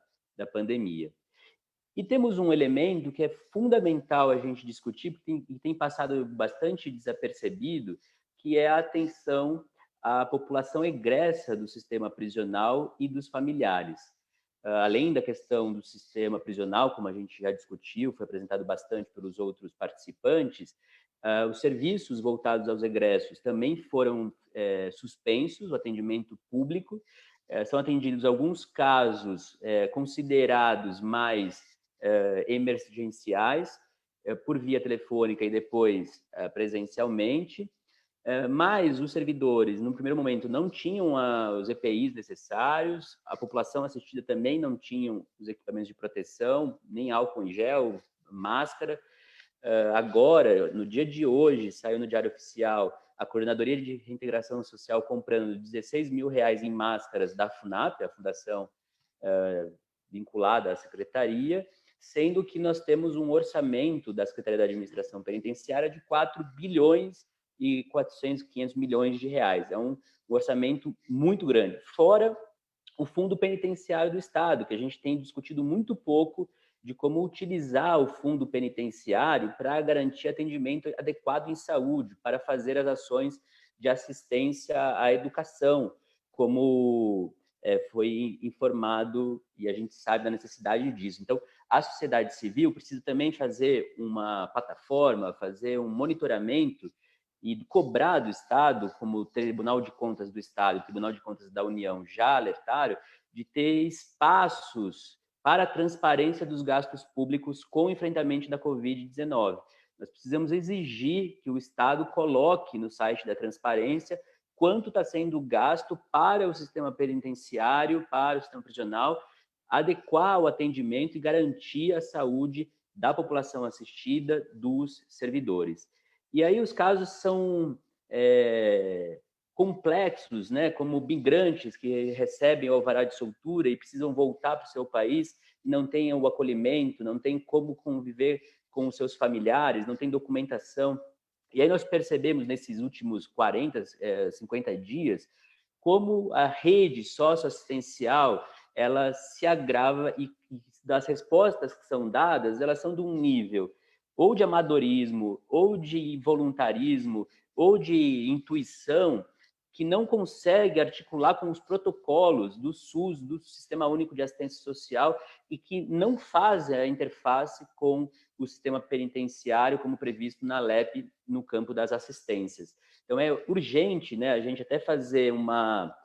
pandemia. E temos um elemento que é fundamental a gente discutir, porque tem passado bastante desapercebido, que é a atenção à população egressa do sistema prisional e dos familiares. Além da questão do sistema prisional, como a gente já discutiu, foi apresentado bastante pelos outros participantes, os serviços voltados aos egressos também foram suspensos, o atendimento público. São atendidos alguns casos considerados mais emergenciais, por via telefônica e depois presencialmente. Mas os servidores, no primeiro momento, não tinham os EPIs necessários, a população assistida também não tinha os equipamentos de proteção, nem álcool em gel, máscara. Agora, no dia de hoje, saiu no Diário Oficial a Coordenadoria de Reintegração Social comprando R$16 mil em máscaras da FUNAP, a fundação vinculada à secretaria, sendo que nós temos um orçamento da Secretaria da Administração Penitenciária de 4 bilhões e 500 milhões de reais. É um orçamento muito grande. Fora o Fundo Penitenciário do Estado, que a gente tem discutido muito pouco de como utilizar o fundo penitenciário para garantir atendimento adequado em saúde, para fazer as ações de assistência à educação, como foi informado e a gente sabe da necessidade disso. Então, a sociedade civil precisa também fazer uma plataforma, fazer um monitoramento e cobrar do Estado, como o Tribunal de Contas do Estado e o Tribunal de Contas da União já alertaram, de ter espaços para a transparência dos gastos públicos com o enfrentamento da Covid-19. Nós precisamos exigir que o Estado coloque no site da transparência quanto está sendo gasto para o sistema penitenciário, para o sistema prisional, adequar o atendimento e garantir a saúde da população assistida, dos servidores. E aí os casos são complexos, né? Como migrantes que recebem o alvará de soltura e precisam voltar para o seu país, não têm o acolhimento, não têm como conviver com os seus familiares, não tem documentação. E aí nós percebemos nesses últimos 40, 50 dias como a rede socioassistencial ela se agrava e das respostas que são dadas, elas são de um nível ou de amadorismo, ou de voluntarismo, ou de intuição, que não consegue articular com os protocolos do SUS, do Sistema Único de Assistência Social, e que não faz a interface com o sistema penitenciário, como previsto na LEP, no campo das assistências. Então, é urgente, né, a gente até fazer uma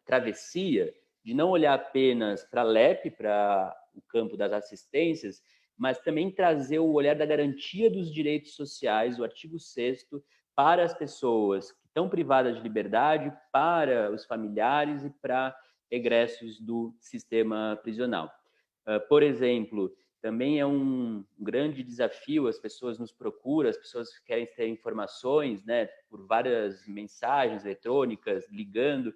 travessia de não olhar apenas para a LEP, para o campo das assistências, mas também trazer o olhar da garantia dos direitos sociais, o artigo 6º, para as pessoas que estão privadas de liberdade, para os familiares e para egressos do sistema prisional. Por exemplo, também é um grande desafio, as pessoas nos procuram, as pessoas querem ter informações, né, por várias mensagens eletrônicas, ligando,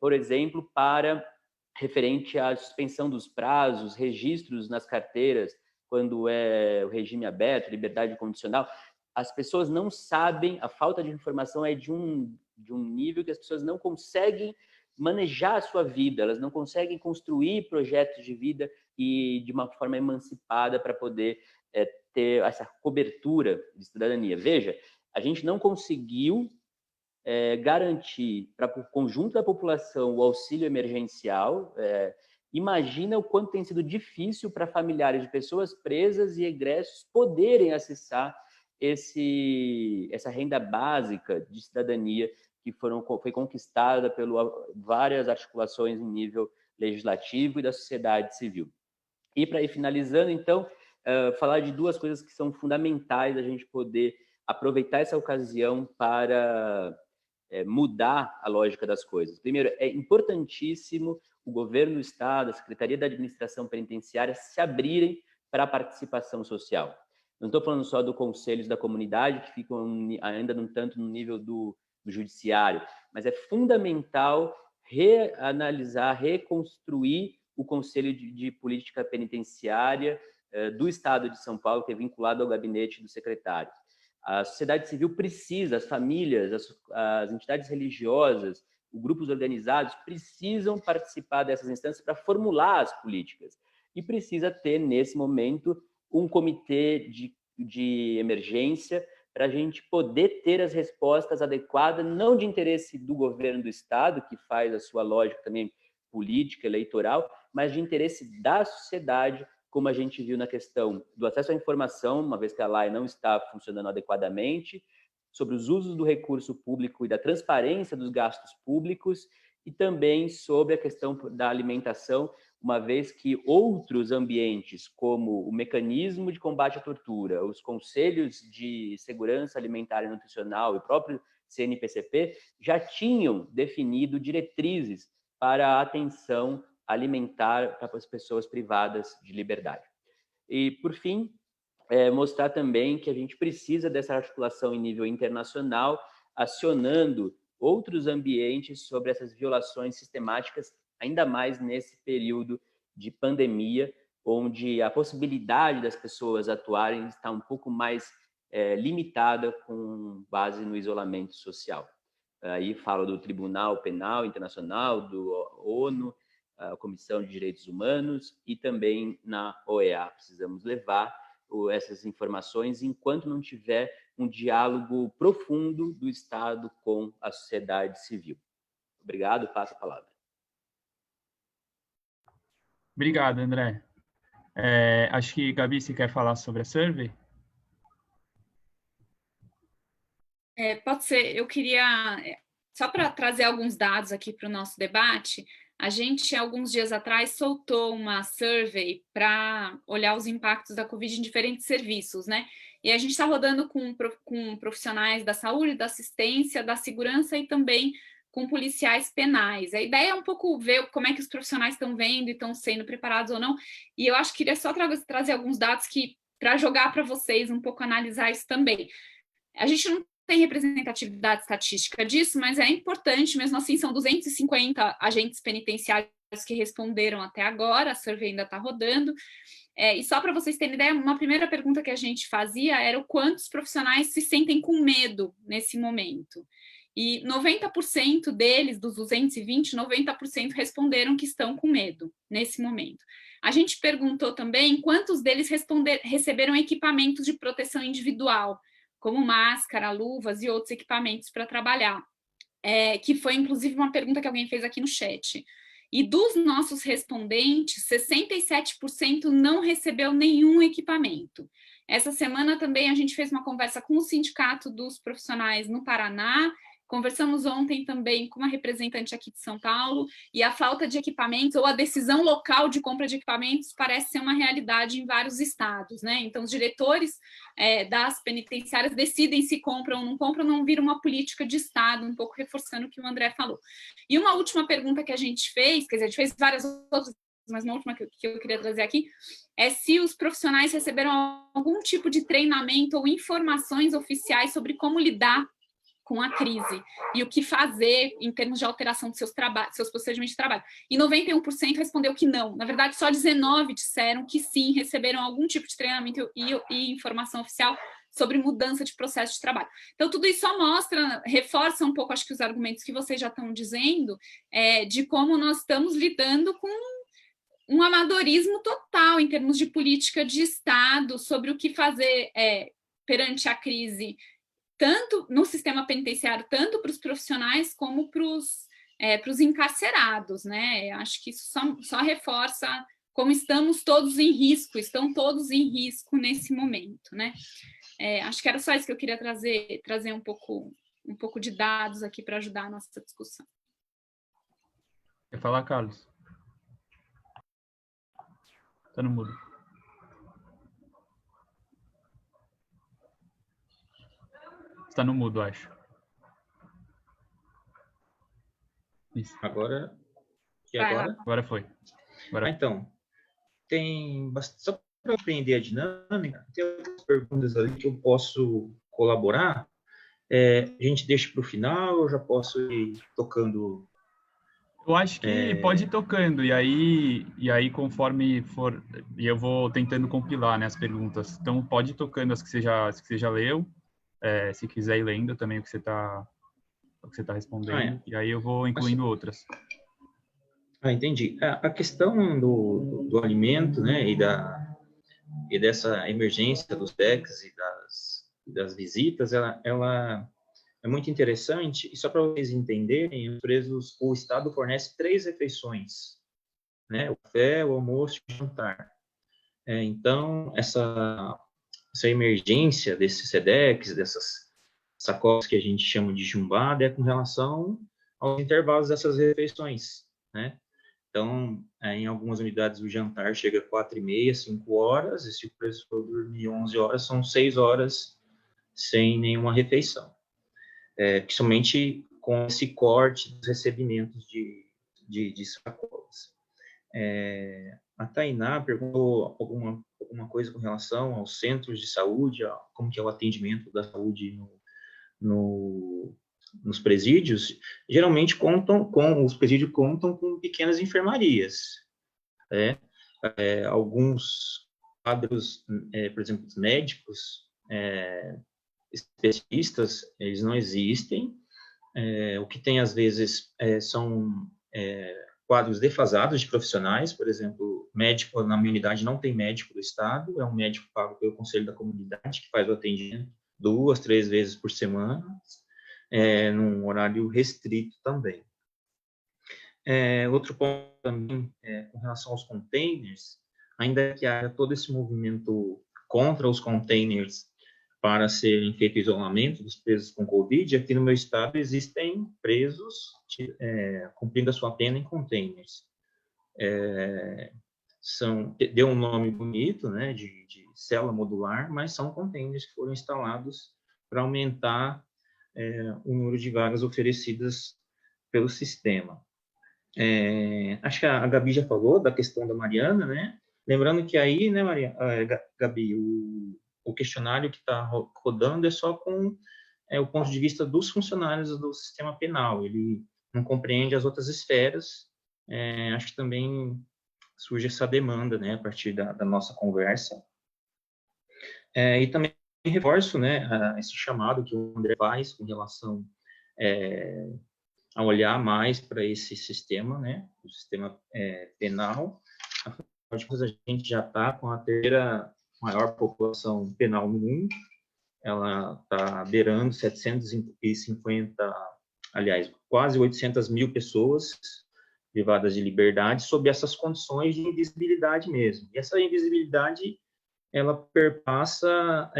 por exemplo, para referente à suspensão dos prazos, registros nas carteiras, quando é o regime aberto, liberdade condicional. As pessoas não sabem, a falta de informação é de um nível que as pessoas não conseguem manejar a sua vida, elas não conseguem construir projetos de vida e de uma forma emancipada para poder ter essa cobertura de cidadania. Veja, a gente não conseguiu garantir para o conjunto da população o auxílio emergencial. Imagina o quanto tem sido difícil para familiares de pessoas presas e egressos poderem acessar essa renda básica de cidadania que foi conquistada por várias articulações em nível legislativo e da sociedade civil. E para ir finalizando, então, falar de duas coisas que são fundamentais a gente poder aproveitar essa ocasião para mudar a lógica das coisas. Primeiro, é importantíssimo o governo do Estado, a Secretaria da Administração Penitenciária se abrirem para a participação social. Não estou falando só do conselhos da comunidade, que ficam ainda não tanto no nível do judiciário, mas é fundamental reanalisar, reconstruir o Conselho de Política Penitenciária do Estado de São Paulo, que é vinculado ao gabinete do secretário. A sociedade civil precisa, as famílias, as entidades religiosas, os grupos organizados precisam participar dessas instâncias para formular as políticas. E precisa ter, nesse momento, um comitê de emergência para a gente poder ter as respostas adequadas, não de interesse do governo do Estado, que faz a sua lógica também política, eleitoral, mas de interesse da sociedade, como a gente viu na questão do acesso à informação, uma vez que a lei não está funcionando adequadamente, sobre os usos do recurso público e da transparência dos gastos públicos, e também sobre a questão da alimentação, uma vez que outros ambientes, como o mecanismo de combate à tortura, os conselhos de segurança alimentar e nutricional e o próprio CNPCP já tinham definido diretrizes para a atenção alimentar para as pessoas privadas de liberdade. E, por fim, mostrar também que a gente precisa dessa articulação em nível internacional, acionando outros ambientes sobre essas violações sistemáticas, ainda mais nesse período de pandemia, onde a possibilidade das pessoas atuarem está um pouco mais limitada com base no isolamento social. Aí falo do Tribunal Penal Internacional, do ONU, a Comissão de Direitos Humanos e também na OEA. Precisamos levar essas informações enquanto não tiver um diálogo profundo do Estado com a sociedade civil. Obrigado, passo a palavra. Obrigado, André. Acho que, Gabi, você quer falar sobre a survey? Pode ser. Eu queria, só para trazer alguns dados aqui para o nosso debate, a gente, alguns dias atrás, soltou uma survey para olhar os impactos da Covid em diferentes serviços, né? E a gente está rodando com profissionais da saúde, da assistência, da segurança e também com policiais penais. A ideia é um pouco ver como é que os profissionais estão vendo e estão sendo preparados ou não. E eu acho que queria só trazer alguns dados para jogar para vocês um pouco analisar isso também. A gente não tem representatividade estatística disso, mas é importante, mesmo assim, são 250 agentes penitenciários que responderam até agora, a survey ainda está rodando. E só para vocês terem ideia, uma primeira pergunta que a gente fazia era o quantos profissionais se sentem com medo nesse momento. E 90% deles, dos 220, 90% responderam que estão com medo nesse momento. A gente perguntou também quantos deles receberam equipamentos de proteção individual, como máscara, luvas e outros equipamentos para trabalhar, que foi, inclusive, uma pergunta que alguém fez aqui no chat. E dos nossos respondentes, 67% não recebeu nenhum equipamento. Essa semana também a gente fez uma conversa com o Sindicato dos Profissionais no Paraná, conversamos ontem também com uma representante aqui de São Paulo, e a falta de equipamentos, ou a decisão local de compra de equipamentos, parece ser uma realidade em vários estados, né? Então, os diretores das penitenciárias decidem se compram ou não vira uma política de Estado, um pouco reforçando o que o André falou. E uma última pergunta que a gente fez, quer dizer, a gente fez várias outras, mas uma última que eu queria trazer aqui, é se os profissionais receberam algum tipo de treinamento ou informações oficiais sobre como lidar com a crise e o que fazer em termos de alteração dos seus procedimentos de trabalho. E 91% respondeu que não. Na verdade, só 19% disseram que sim, receberam algum tipo de treinamento e informação oficial sobre mudança de processo de trabalho. Então, tudo isso só reforça um pouco, acho que os argumentos que vocês já estão dizendo, de como nós estamos lidando com um amadorismo total em termos de política de Estado, sobre o que fazer perante a crise, tanto no sistema penitenciário, tanto para os profissionais como para os encarcerados, né? Acho que isso só reforça como estamos todos em risco, estão todos em risco nesse momento, né? Acho que era só isso que eu queria trazer um pouco de dados aqui para ajudar a nossa discussão. Quer falar, Carlos? Está no mudo. Está no mudo, acho. Isso. Agora? Agora foi. Então, só para aprender a dinâmica, tem algumas perguntas ali que eu posso colaborar. A gente deixa para o final, eu já posso ir tocando. Eu acho que pode ir tocando, e aí conforme for, e eu vou tentando compilar, né, as perguntas. Então pode ir tocando as que você já leu, se quiser ir lendo também o que você está respondendo, e aí eu vou incluindo outras. Entendi. A questão do alimento, né, e dessa emergência dos DECs e das visitas, ela é muito interessante, e só para vocês entenderem, o Estado fornece 3 refeições, né? O café, o almoço e o jantar. Então, essa emergência desses SEDECs, dessas sacolas que a gente chama de chumbada, é com relação aos intervalos dessas refeições, né? Então, em algumas unidades, o jantar chega a 4h30, 5 horas, e se o professor dormir 11 horas, são 6 horas sem nenhuma refeição. Principalmente com esse corte dos recebimentos de sacolas. A Tainá perguntou alguma coisa com relação aos centros de saúde, como que é o atendimento da saúde nos presídios. Geralmente os presídios contam com pequenas enfermarias. Alguns quadros, por exemplo, os médicos, especialistas, eles não existem. O que tem, às vezes, são quadros defasados de profissionais. Por exemplo, médico na minha unidade não tem médico do Estado, é um médico pago pelo Conselho da Comunidade, que faz o atendimento 2, 3 vezes por semana, num horário restrito também. Outro ponto também, com relação aos containers, ainda que haja todo esse movimento contra os containers para serem feito isolamento dos presos com Covid, aqui no meu estado existem presos cumprindo a sua pena em containers. Deu um nome bonito, né, de célula modular, mas são containers que foram instalados para aumentar o número de vagas oferecidas pelo sistema. Acho que a Gabi já falou da questão da Mariana, né? Lembrando que aí, né, Gabi, o questionário que está rodando é só com o ponto de vista dos funcionários do sistema penal. Ele não compreende as outras esferas. Acho que também surge essa demanda, né, a partir da nossa conversa. E também reforço, né, esse chamado que o André faz com relação a olhar mais para esse sistema, né, o sistema penal. Afinal de contas, a gente já está com a terceira maior população penal no mundo. Ela está beirando 750, aliás, quase 800 mil pessoas privadas de liberdade sob essas condições de invisibilidade mesmo. E essa invisibilidade, ela perpassa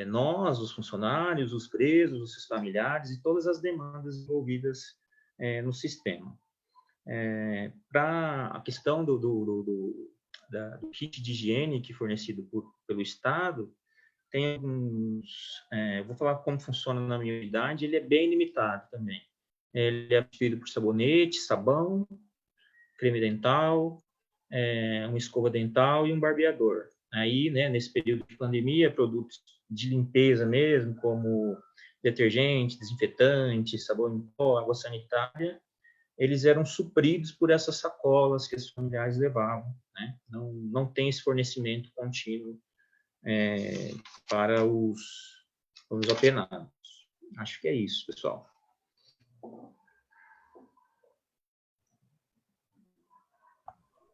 nós, os funcionários, os presos, os seus familiares e todas as demandas envolvidas no sistema. Para a questão do kit de higiene que é fornecido pelo Estado, tem alguns... vou falar como funciona na minha unidade, ele é bem limitado também. Ele é feito por sabonete, sabão, creme dental, uma escova dental e um barbeador. Aí, né, nesse período de pandemia, produtos de limpeza mesmo, como detergente, desinfetante, sabão em pó, água sanitária, eles eram supridos por essas sacolas que os familiares levavam, né? Não tem esse fornecimento contínuo para os apenados. Acho que é isso, pessoal.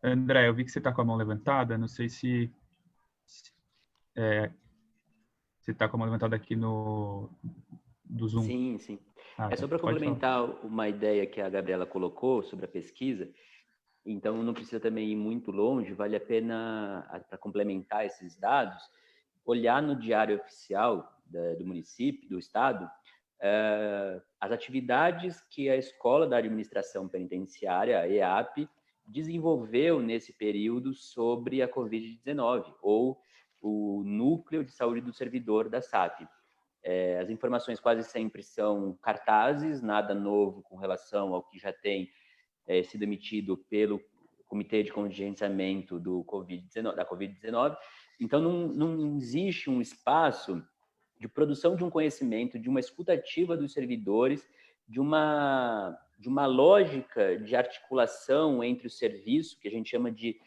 André, eu vi que você está com a mão levantada, não sei se você está com a mão levantada aqui do Zoom. Sim, sim. É só para complementar uma ideia que a Gabriela colocou sobre a pesquisa, então não precisa também ir muito longe, vale a pena, para complementar esses dados, olhar no diário oficial do município, do estado, as atividades que a Escola da Administração Penitenciária, a EAP, desenvolveu nesse período sobre a Covid-19, ou o Núcleo de Saúde do Servidor da SAP. As informações quase sempre são cartazes, nada novo com relação ao que já tem sido emitido pelo Comitê de Contingenciamento da Covid-19. Então, não existe um espaço de produção de um conhecimento, de uma escutativa dos servidores, de uma lógica de articulação entre o serviço, que a gente chama de,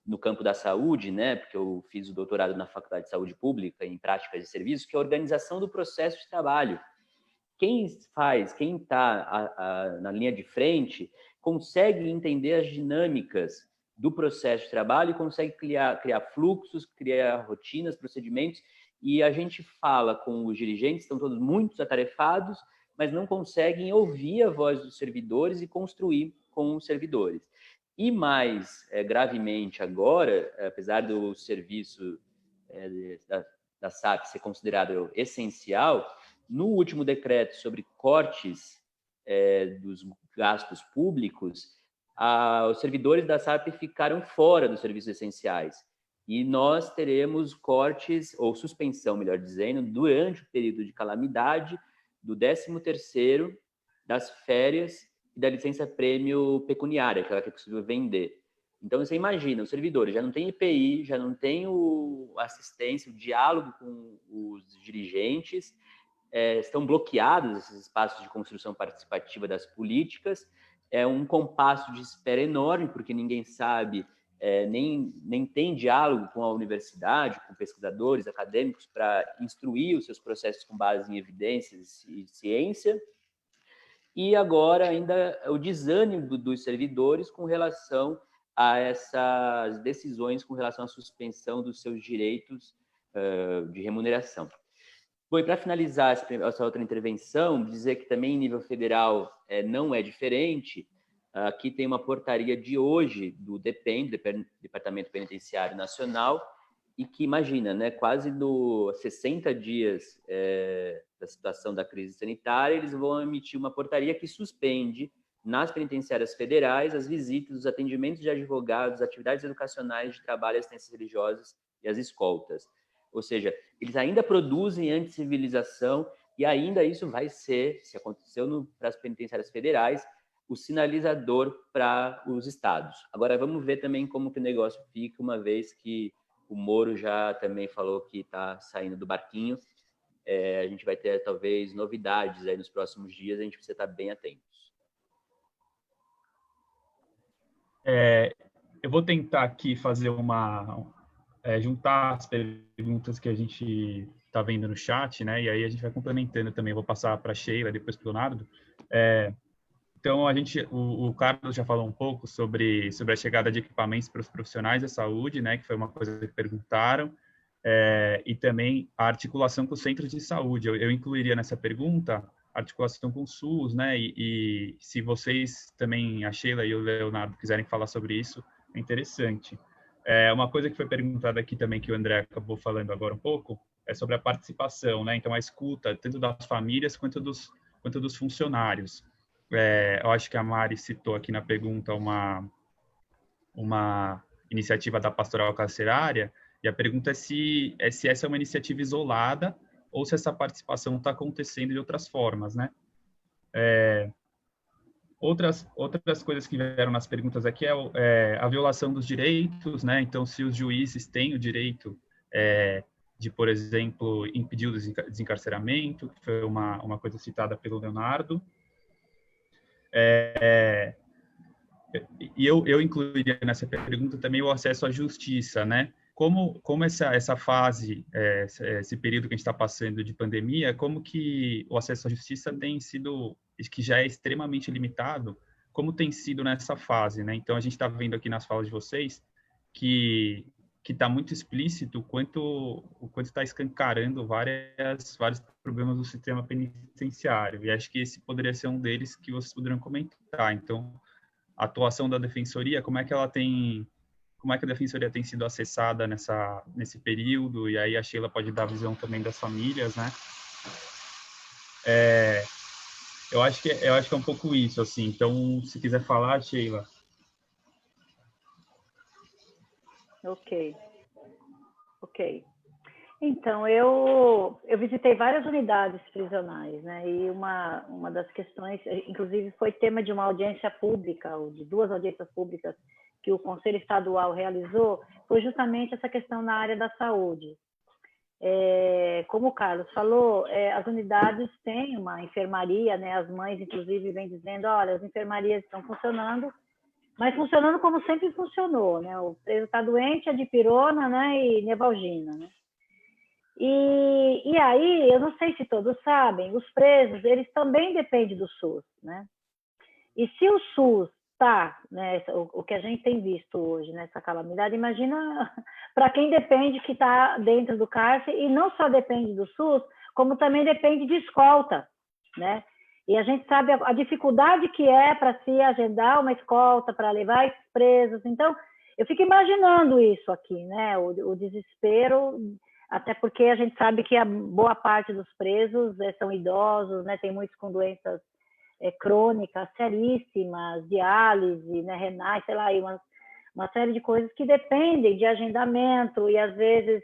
no campo da saúde, né, porque eu fiz o doutorado na Faculdade de Saúde Pública em práticas de serviço, que é a organização do processo de trabalho. Quem está na linha de frente consegue entender as dinâmicas do processo de trabalho e consegue criar fluxos, criar rotinas, procedimentos, e a gente fala com os dirigentes, estão todos muito atarefados, mas não conseguem ouvir a voz dos servidores e construir com os servidores. E mais gravemente agora, apesar do serviço da SAP ser considerado essencial, no último decreto sobre cortes dos gastos públicos, os servidores da SAP ficaram fora dos serviços essenciais. E nós teremos cortes, ou suspensão, melhor dizendo, durante o período de calamidade, do 13º, das férias e da licença-prêmio pecuniária, aquela que é possível vender. Então, você imagina, os servidores já não têm EPI, já não têm assistência, o diálogo com os dirigentes, estão bloqueados esses espaços de construção participativa das políticas, é um compasso de espera enorme, porque ninguém sabe, nem tem diálogo com a universidade, com pesquisadores, acadêmicos, para instruir os seus processos com base em evidências e ciência. E agora ainda o desânimo dos servidores com relação a essas decisões, com relação à suspensão dos seus direitos de remuneração. Para finalizar essa outra intervenção, dizer que também em nível federal não é diferente. Aqui tem uma portaria de hoje do DEPEN, Departamento Penitenciário Nacional, e que, imagina, né, quase 60 dias da situação da crise sanitária, eles vão emitir uma portaria que suspende nas penitenciárias federais as visitas, os atendimentos de advogados, atividades educacionais de trabalho, assistências religiosas e as escoltas. Ou seja, eles ainda produzem anticivilização e ainda isso vai ser, se aconteceu para as penitenciárias federais, o sinalizador para os estados. Agora, vamos ver também como que o negócio fica, uma vez que o Moro já também falou que está saindo do barquinho. A gente vai ter, talvez, novidades aí nos próximos dias, a gente precisa estar bem atentos. Eu vou tentar aqui fazer juntar as perguntas que a gente está vendo no chat, né? E aí a gente vai complementando também. Eu vou passar para a Sheila, depois para o Leonardo. Então, o Carlos já falou um pouco sobre a chegada de equipamentos para os profissionais da saúde, né, que foi uma coisa que perguntaram, e também a articulação com os centros de saúde. Eu incluiria nessa pergunta a articulação com o SUS, né, e se vocês também, a Sheila e o Leonardo, quiserem falar sobre isso, é interessante. Uma coisa que foi perguntada aqui também, que o André acabou falando agora um pouco, é sobre a participação, né, então a escuta, tanto das famílias quanto dos funcionários. Eu acho que a Mari citou aqui na pergunta uma iniciativa da Pastoral Carcerária, e a pergunta é se essa é uma iniciativa isolada ou se essa participação está acontecendo de outras formas, né? Outras coisas que vieram nas perguntas aqui é a violação dos direitos, né? Então, se os juízes têm o direito de, por exemplo, impedir o desencarceramento, que foi uma coisa citada pelo Leonardo. E eu incluiria nessa pergunta também o acesso à justiça, né? Como essa fase, esse período que a gente está passando de pandemia, como que o acesso à justiça tem sido, que já é extremamente limitado, como tem sido nessa fase, né? Então, a gente está vendo aqui nas falas de vocês que está muito explícito o quanto está escancarando vários problemas do sistema penitenciário. E acho que esse poderia ser um deles que vocês poderiam comentar. Então, a atuação da Defensoria, como é que a Defensoria tem sido acessada nesse período? E aí a Sheila pode dar a visão também das famílias, né? Eu acho que é um pouco isso, assim. Então, se quiser falar, Sheila. Ok. Então, eu visitei várias unidades prisionais, né? E uma das questões, inclusive, foi tema de uma audiência pública, ou de 2 audiências públicas que o Conselho Estadual realizou, foi justamente essa questão na área da saúde. Como o Carlos falou, as unidades têm uma enfermaria, né? As mães, inclusive, vêm dizendo, olha, as enfermarias estão funcionando, mas funcionando como sempre funcionou, né? O preso está doente, é dipirona, né? E nevalgina, né? E aí, eu não sei se todos sabem, os presos, eles também dependem do SUS, né? E se o SUS está, né, o que a gente tem visto hoje nessa calamidade, imagina para quem depende, que está dentro do cárcere, e não só depende do SUS, como também depende de escolta, né? E a gente sabe a dificuldade que é para se agendar uma escolta, para levar esses presos. Então, eu fico imaginando isso aqui, né? O desespero, até porque a gente sabe que a boa parte dos presos são idosos, né? Tem muitos com doenças crônicas, seríssimas, diálise, né? Renais, sei lá, uma série de coisas que dependem de agendamento, e às vezes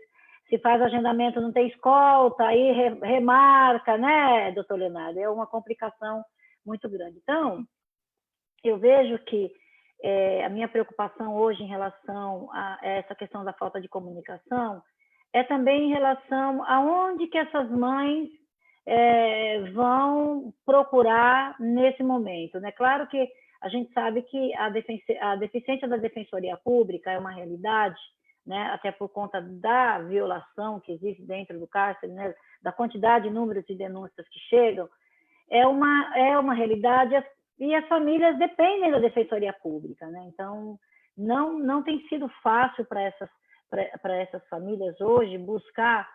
se faz agendamento, não tem escolta, aí remarca, né, doutor Leonardo? É uma complicação muito grande. Então, eu vejo que a minha preocupação hoje em relação a essa questão da falta de comunicação é também em relação a onde que essas mães vão procurar nesse momento, né? Claro que a gente sabe que a deficiência da Defensoria Pública é uma realidade, né? Até por conta da violação que existe dentro do cárcere, né? Da quantidade e número de denúncias que chegam, é uma realidade, e as famílias dependem da Defensoria Pública, né? Então, não tem sido fácil para essas famílias hoje buscar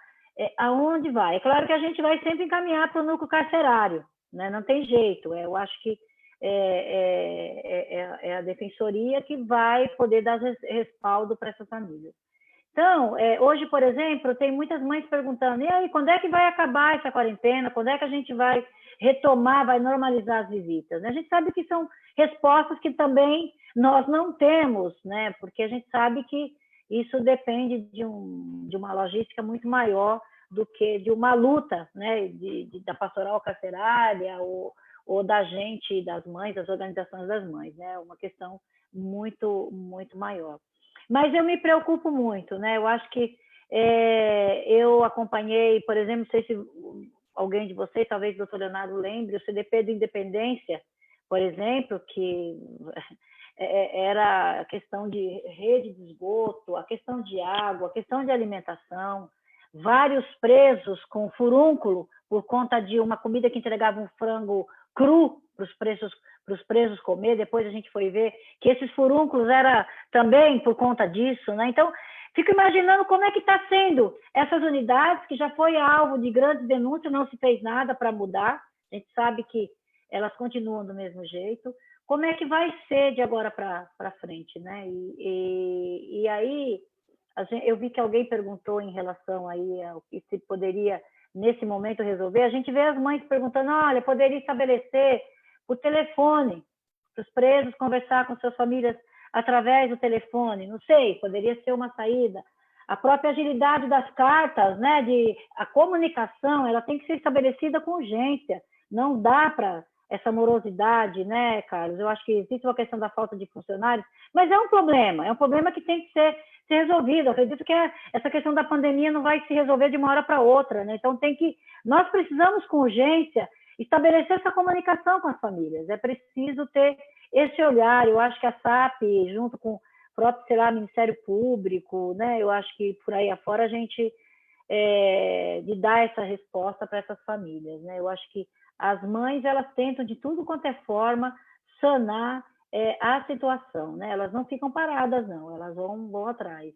aonde vai? É claro que a gente vai sempre encaminhar para o núcleo carcerário, né? Não tem jeito. Eu acho que é a defensoria que vai poder dar respaldo para essas famílias. Então, hoje, por exemplo, tem muitas mães perguntando, e aí, quando é que vai acabar essa quarentena? Quando é que a gente vai retomar, vai normalizar as visitas? A gente sabe que são respostas que também nós não temos, né? Porque a gente sabe que isso depende de uma logística muito maior do que de uma luta, né? Da pastoral carcerária ou da gente, das mães, das organizações das mães, né? Uma questão muito, muito maior. Mas eu me preocupo muito, né? Eu acho que eu acompanhei, por exemplo, não sei se alguém de vocês, talvez o doutor Leonardo lembre, o CDP do Independência, por exemplo, que era a questão de rede de esgoto, a questão de água, a questão de alimentação, vários presos com furúnculo por conta de uma comida que entregava um frango cru para os presos comer. Depois a gente foi ver que esses furúnculos era também por conta disso, né? Então, fico imaginando como é que está sendo essas unidades, que já foi alvo de grandes denúncias, não se fez nada para mudar, a gente sabe que elas continuam do mesmo jeito. Como é que vai ser de agora para frente, né? E aí, eu vi que alguém perguntou em relação aí ao que se poderia, nesse momento, resolver. A gente vê as mães perguntando, olha, poderia estabelecer por telefone, para os presos conversar com suas famílias através do telefone, não sei, poderia ser uma saída. A própria agilidade das cartas, né, a comunicação, ela tem que ser estabelecida com urgência, não dá para essa morosidade, né, Carlos? Eu acho que existe uma questão da falta de funcionários, mas é um problema que tem que ser resolvido. Eu acredito que essa questão da pandemia não vai se resolver de uma hora para outra, né? Então nós precisamos com urgência estabelecer essa comunicação com as famílias. É preciso ter esse olhar. Eu acho que a SAP, junto com o próprio, sei lá, Ministério Público, né? Eu acho que por aí afora a gente de dar essa resposta para essas famílias, né? Eu acho que as mães, elas tentam de tudo quanto é forma sanar a situação, né? Elas não ficam paradas, não, elas vão atrás.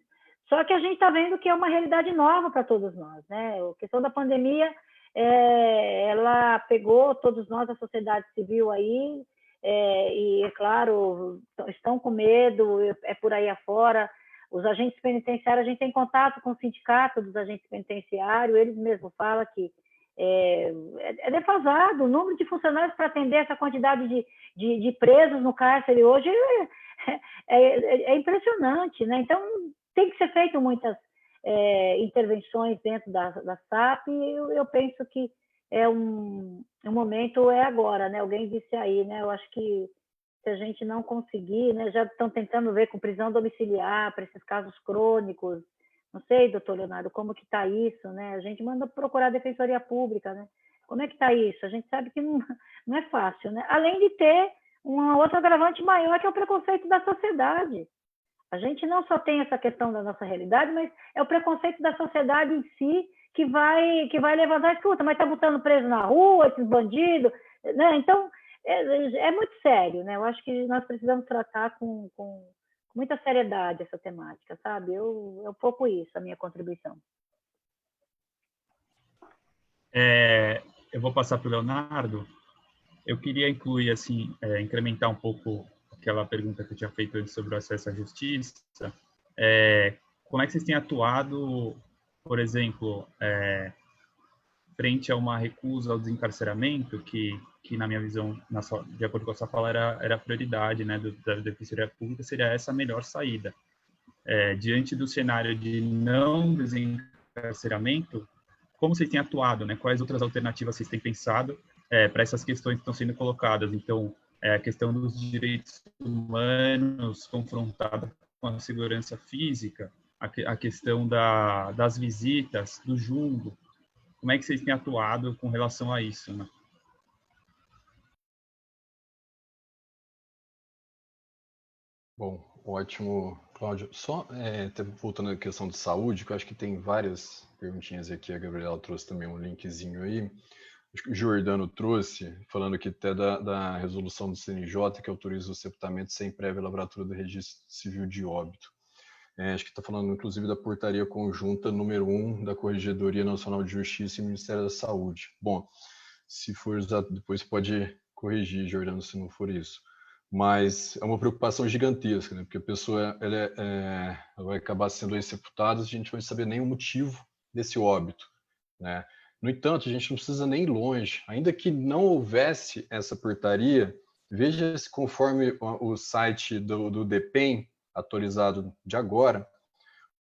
Só que a gente está vendo que é uma realidade nova para todos nós, né? A questão da pandemia, ela pegou todos nós, a sociedade civil aí, e, é claro, estão com medo, por aí afora. Os agentes penitenciários, a gente tem contato com o sindicato dos agentes penitenciários, eles mesmos falam que é defasado. O número de funcionários para atender essa quantidade de presos no cárcere hoje é impressionante, né? Então, tem que ser feito muitas intervenções dentro da SAP, e eu penso que um momento agora, né? Alguém disse aí, né? Eu acho que se a gente não conseguir, né? Já estão tentando ver com prisão domiciliar para esses casos crônicos. Não sei, doutor Leonardo, como que está isso, né? A gente manda procurar a Defensoria Pública, né? Como é que está isso? A gente sabe que não é fácil, né? Além de ter um outro agravante maior, que é o preconceito da sociedade. A gente não só tem essa questão da nossa realidade, mas é o preconceito da sociedade em si que vai levantar a escuta, mas está botando preso na rua, esses bandidos, né? Então, é muito sério, né? Eu acho que nós precisamos tratar com muita seriedade essa temática, sabe? É um pouco isso, a minha contribuição. Eu vou passar para o Leonardo. Eu queria incluir, assim, incrementar um pouco aquela pergunta que eu tinha feito antes sobre o acesso à justiça. Como é que vocês têm atuado, por exemplo, frente a uma recusa ao desencarceramento, que na minha visão, de acordo com a sua fala, era a prioridade, né, da Defensoria Pública, seria essa a melhor saída. Diante do cenário de não desencarceramento, como vocês têm atuado, né? Quais outras alternativas vocês têm pensado para essas questões que estão sendo colocadas? Então, a questão dos direitos humanos confrontada com a segurança física, a questão das visitas, do jumbo. Como é que vocês têm atuado com relação a isso, né? Bom, ótimo, Cláudio. Só voltando à questão de saúde, que eu acho que tem várias perguntinhas aqui, a Gabriela trouxe também um linkzinho aí. Acho que o Giordano trouxe, falando aqui até da resolução do CNJ, que autoriza o sepultamento sem prévia lavratura do registro civil de óbito. Acho que está falando, inclusive, da portaria conjunta número 1 da Corregedoria Nacional de Justiça e Ministério da Saúde. Bom, se for usado, depois pode corrigir, Jordano, se não for isso. Mas é uma preocupação gigantesca, né? Porque a pessoa ela vai acabar sendo executada, a gente não vai saber nem o motivo desse óbito, né? No entanto, a gente não precisa nem ir longe. Ainda que não houvesse essa portaria, veja se conforme o site do DEPEN, atualizado de agora,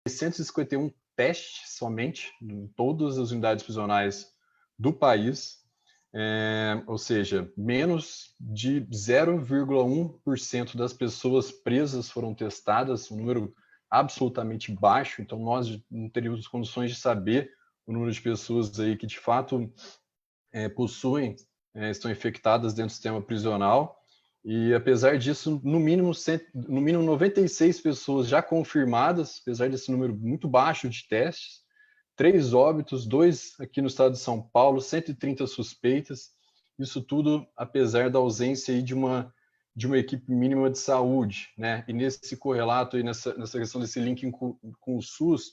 651 testes somente em todas as unidades prisionais do país, ou seja, menos de 0,1% das pessoas presas foram testadas, um número absolutamente baixo, então nós não teríamos condições de saber o número de pessoas aí que de fato estão infectadas dentro do sistema prisional. E apesar disso, no mínimo 96 pessoas já confirmadas, apesar desse número muito baixo de testes, 3 óbitos, 2 aqui no estado de São Paulo, 130 suspeitas, isso tudo apesar da ausência aí de uma equipe mínima de saúde, né? E nesse correlato, aí nessa questão desse link com o SUS,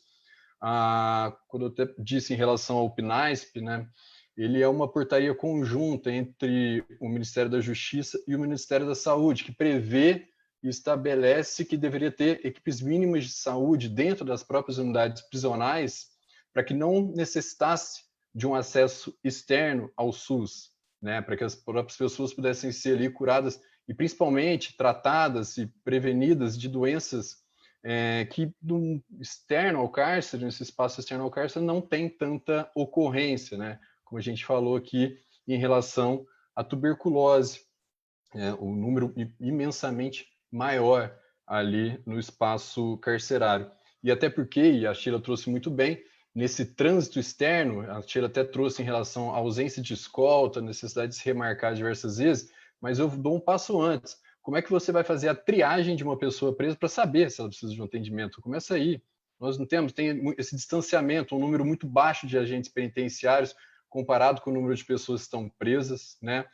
quando eu até disse em relação ao PNASP, né? Ele é uma portaria conjunta entre o Ministério da Justiça e o Ministério da Saúde, que prevê e estabelece que deveria ter equipes mínimas de saúde dentro das próprias unidades prisionais, para que não necessitasse de um acesso externo ao SUS, né? Para que as próprias pessoas pudessem ser ali curadas e principalmente tratadas e prevenidas de doenças que do externo ao cárcere, nesse espaço externo ao cárcere, não tem tanta ocorrência, né? Como a gente falou aqui em relação à tuberculose, o número imensamente maior ali no espaço carcerário. E até porque, e a Sheila trouxe muito bem, nesse trânsito externo, a Sheila até trouxe em relação à ausência de escolta, necessidade de se remarcar diversas vezes, mas eu dou um passo antes. Como é que você vai fazer a triagem de uma pessoa presa para saber se ela precisa de um atendimento? Começa aí. Nós não temos, tem esse distanciamento, um número muito baixo de agentes penitenciários comparado com o número de pessoas que estão presas, né?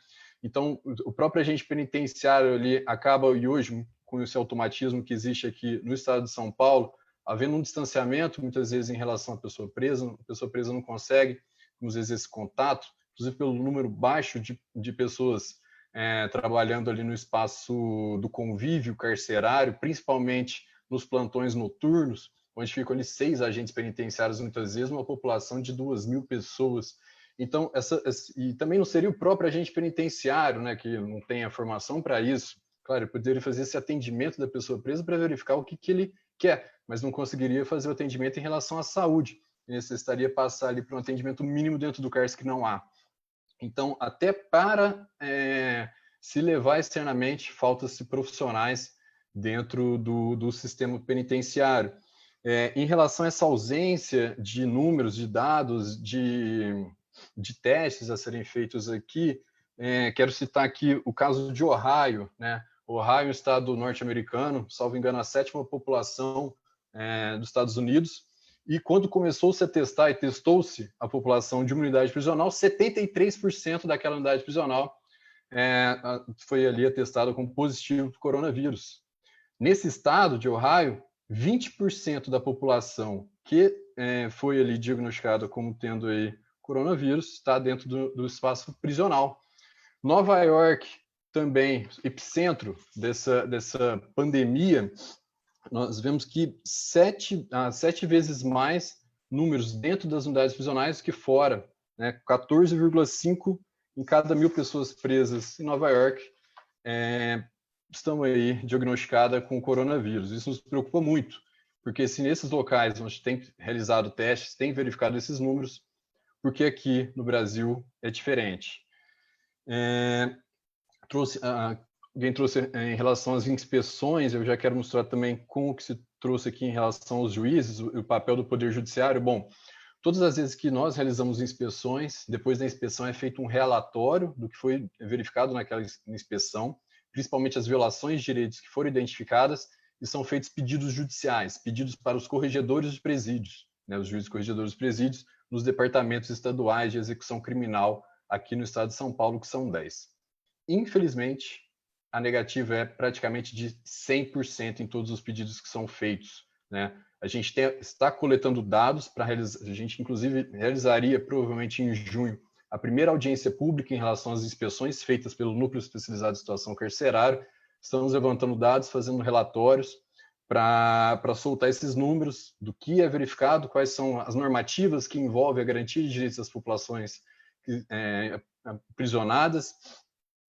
Então, o próprio agente penitenciário ali acaba, e hoje, com esse automatismo que existe aqui no estado de São Paulo, havendo um distanciamento, muitas vezes, em relação à pessoa presa, a pessoa presa não consegue, muitas vezes, esse contato, inclusive pelo número baixo de pessoas trabalhando ali no espaço do convívio carcerário, principalmente nos plantões noturnos, onde ficam ali 6 agentes penitenciários, muitas vezes, uma população de 2.000 pessoas. Então, e também não seria o próprio agente penitenciário, né, que não tem a formação para isso. Claro, ele poderia fazer esse atendimento da pessoa presa para verificar o que ele quer, mas não conseguiria fazer o atendimento em relação à saúde. Ele necessitaria passar ali para um atendimento mínimo dentro do cárcere que não há. Então, até para se levar externamente, faltam-se profissionais dentro do sistema penitenciário. Em relação a essa ausência de números, de dados, de testes a serem feitos aqui, quero citar aqui o caso de Ohio, né? Ohio é um estado norte-americano, salvo engano, a 7ª população dos Estados Unidos, e quando começou-se a testar e testou-se a população de uma unidade prisional, 73% daquela unidade prisional foi ali atestada como positivo para o coronavírus. Nesse estado de Ohio, 20% da população que foi ali diagnosticada como tendo aí coronavírus está dentro do espaço prisional. Nova York, também, epicentro dessa pandemia, nós vemos que 7 vezes mais números dentro das unidades prisionais que fora, né? 14,5 em cada 1.000 pessoas presas em Nova York estão aí diagnosticadas com coronavírus. Isso nos preocupa muito, porque se nesses locais onde tem realizado testes, tem verificado esses números, porque aqui no Brasil é diferente. Alguém trouxe em relação às inspeções, eu já quero mostrar também com o que se trouxe aqui em relação aos juízes, o papel do Poder Judiciário. Bom, todas as vezes que nós realizamos inspeções, depois da inspeção é feito um relatório do que foi verificado naquela inspeção, principalmente as violações de direitos que foram identificadas, e são feitos pedidos judiciais, pedidos para os corregedores de presídios, né, os juízes corregedores de presídios, nos departamentos estaduais de execução criminal aqui no estado de São Paulo, que são 10. Infelizmente, a negativa é praticamente de 100% em todos os pedidos que são feitos, né? A gente está coletando dados para realizar, a gente inclusive realizaria provavelmente em junho a primeira audiência pública em relação às inspeções feitas pelo Núcleo Especializado de Situação Carcerária. Estamos levantando dados, fazendo relatórios para soltar esses números do que é verificado, quais são as normativas que envolvem a garantia de direitos das populações aprisionadas,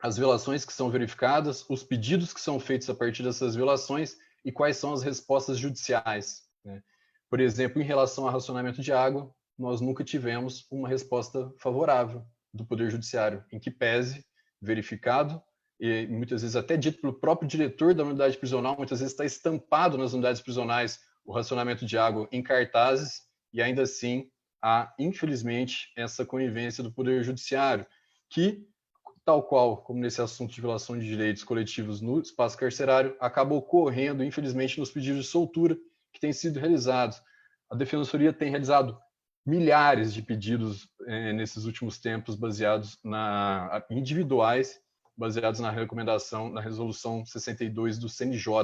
as violações que são verificadas, os pedidos que são feitos a partir dessas violações e quais são as respostas judiciais, né? Por exemplo, em relação ao racionamento de água, nós nunca tivemos uma resposta favorável do Poder Judiciário, em que pese verificado, e muitas vezes até dito pelo próprio diretor da unidade prisional, muitas vezes está estampado nas unidades prisionais o racionamento de água em cartazes, e ainda assim há, infelizmente, essa conivência do Poder Judiciário, que, tal qual como nesse assunto de violação de direitos coletivos no espaço carcerário, acaba ocorrendo, infelizmente, nos pedidos de soltura que têm sido realizados. A Defensoria tem realizado milhares de pedidos nesses últimos tempos, baseados individuais, baseados na recomendação, na resolução 62 do CNJ.